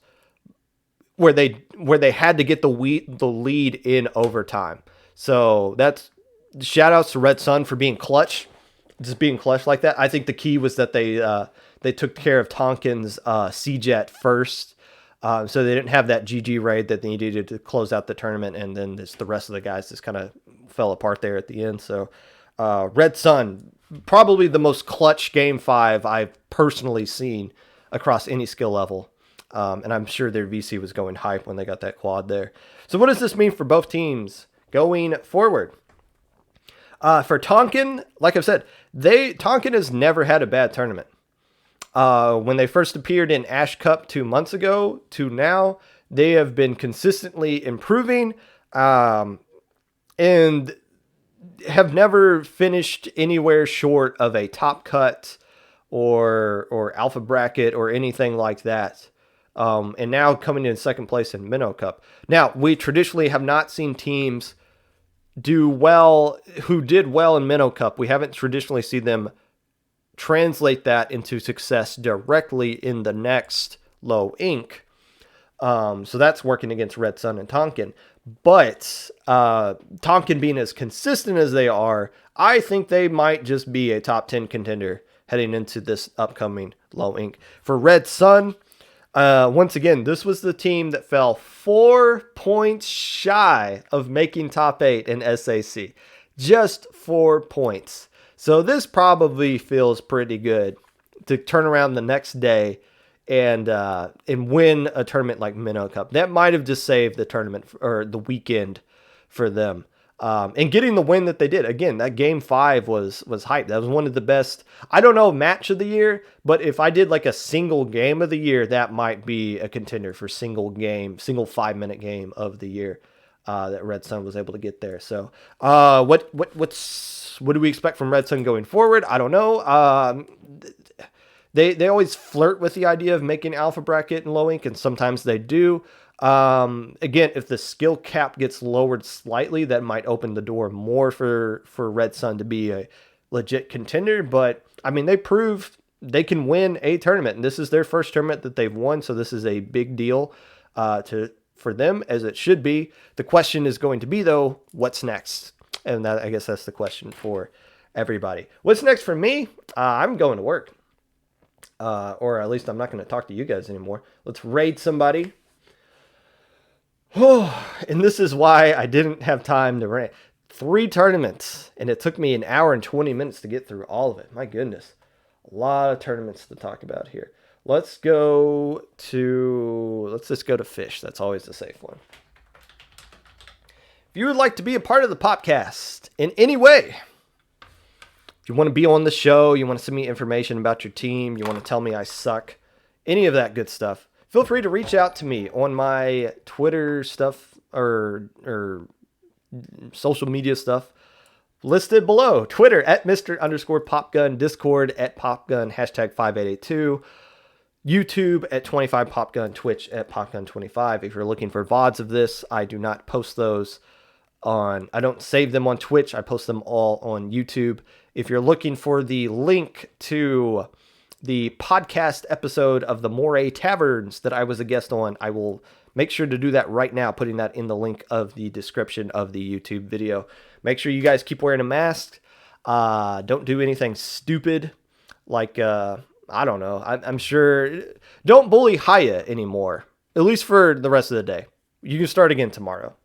where they had to get the lead in overtime. So that's shout outs to Red Sun for being clutch, just being clutch like that. I think the key was that they took care of Tonkin's C-Jet first, so they didn't have that GG raid that they needed to close out the tournament, and then the rest of the guys just kind of fell apart there at the end. So Red Sun, probably the most clutch game 5 I've personally seen across any skill level. And I'm sure their VC was going hype when they got that quad there. So what does this mean for both teams going forward? For Tonkin, like I've said, Tonkin has never had a bad tournament. When they first appeared in Ash Cup 2 months ago to now, they have been consistently improving and have never finished anywhere short of a top cut or alpha bracket or anything like that. And now coming in second place in Minnow Cup. Now, we traditionally have not seen teams do well who did well in Minnow Cup. We haven't traditionally seen them translate that into success directly in the next Low Ink. So that's working against Red Sun and Tonkin. But Tonkin being as consistent as they are, I think they might just be a top 10 contender heading into this upcoming Low Ink. For Red Sun, once again, this was the team that fell 4 points shy of making top 8 in SAC. Just 4 points. So this probably feels pretty good to turn around the next day and win a tournament like Minnow Cup. That might have just saved the tournament or the weekend for them. And getting the win that they did. Again, that game 5 was hype. That was one of the best, I don't know, match of the year, but if I did like a single game of the year, that might be a contender for single 5-minute game of the year that Red Sun was able to get there. So what do we expect from Red Sun going forward? I don't know. They always flirt with the idea of making alpha bracket and low ink, and sometimes they do. Again, if the skill cap gets lowered slightly, that might open the door more for Red Sun to be a legit contender. But I mean, they proved they can win a tournament, and this is their first tournament that they've won. So this is a big deal for them, as it should be. The question is going to be, though, what's next? And I guess that's the question for everybody. What's next for me? I'm going to work. Or at least I'm not going to talk to you guys anymore. Let's raid somebody. And this is why I didn't have time to rant. 3 tournaments, and it took me an hour and 20 minutes to get through all of it. My goodness. A lot of tournaments to talk about here. Let's just go to Fish. That's always the safe one. If you would like to be a part of the Popcast in any way, if you want to be on the show, you want to send me information about your team, you want to tell me I suck, any of that good stuff, feel free to reach out to me on my Twitter stuff or social media stuff listed below. Twitter at Mr_Popgun, Discord at Popgun, #5882, YouTube at 25Popgun, Twitch at Popgun25. If you're looking for VODs of this, I do not post those I don't save them on Twitch. I post them all on YouTube. If you're looking for the link to the podcast episode of the Moray Taverns that I was a guest on, I will make sure to do that right now, putting that in the link of the description of the YouTube video. Make sure you guys keep wearing a mask. Don't do anything stupid like, I don't know. I'm sure. Don't bully Haya anymore, at least for the rest of the day. You can start again tomorrow.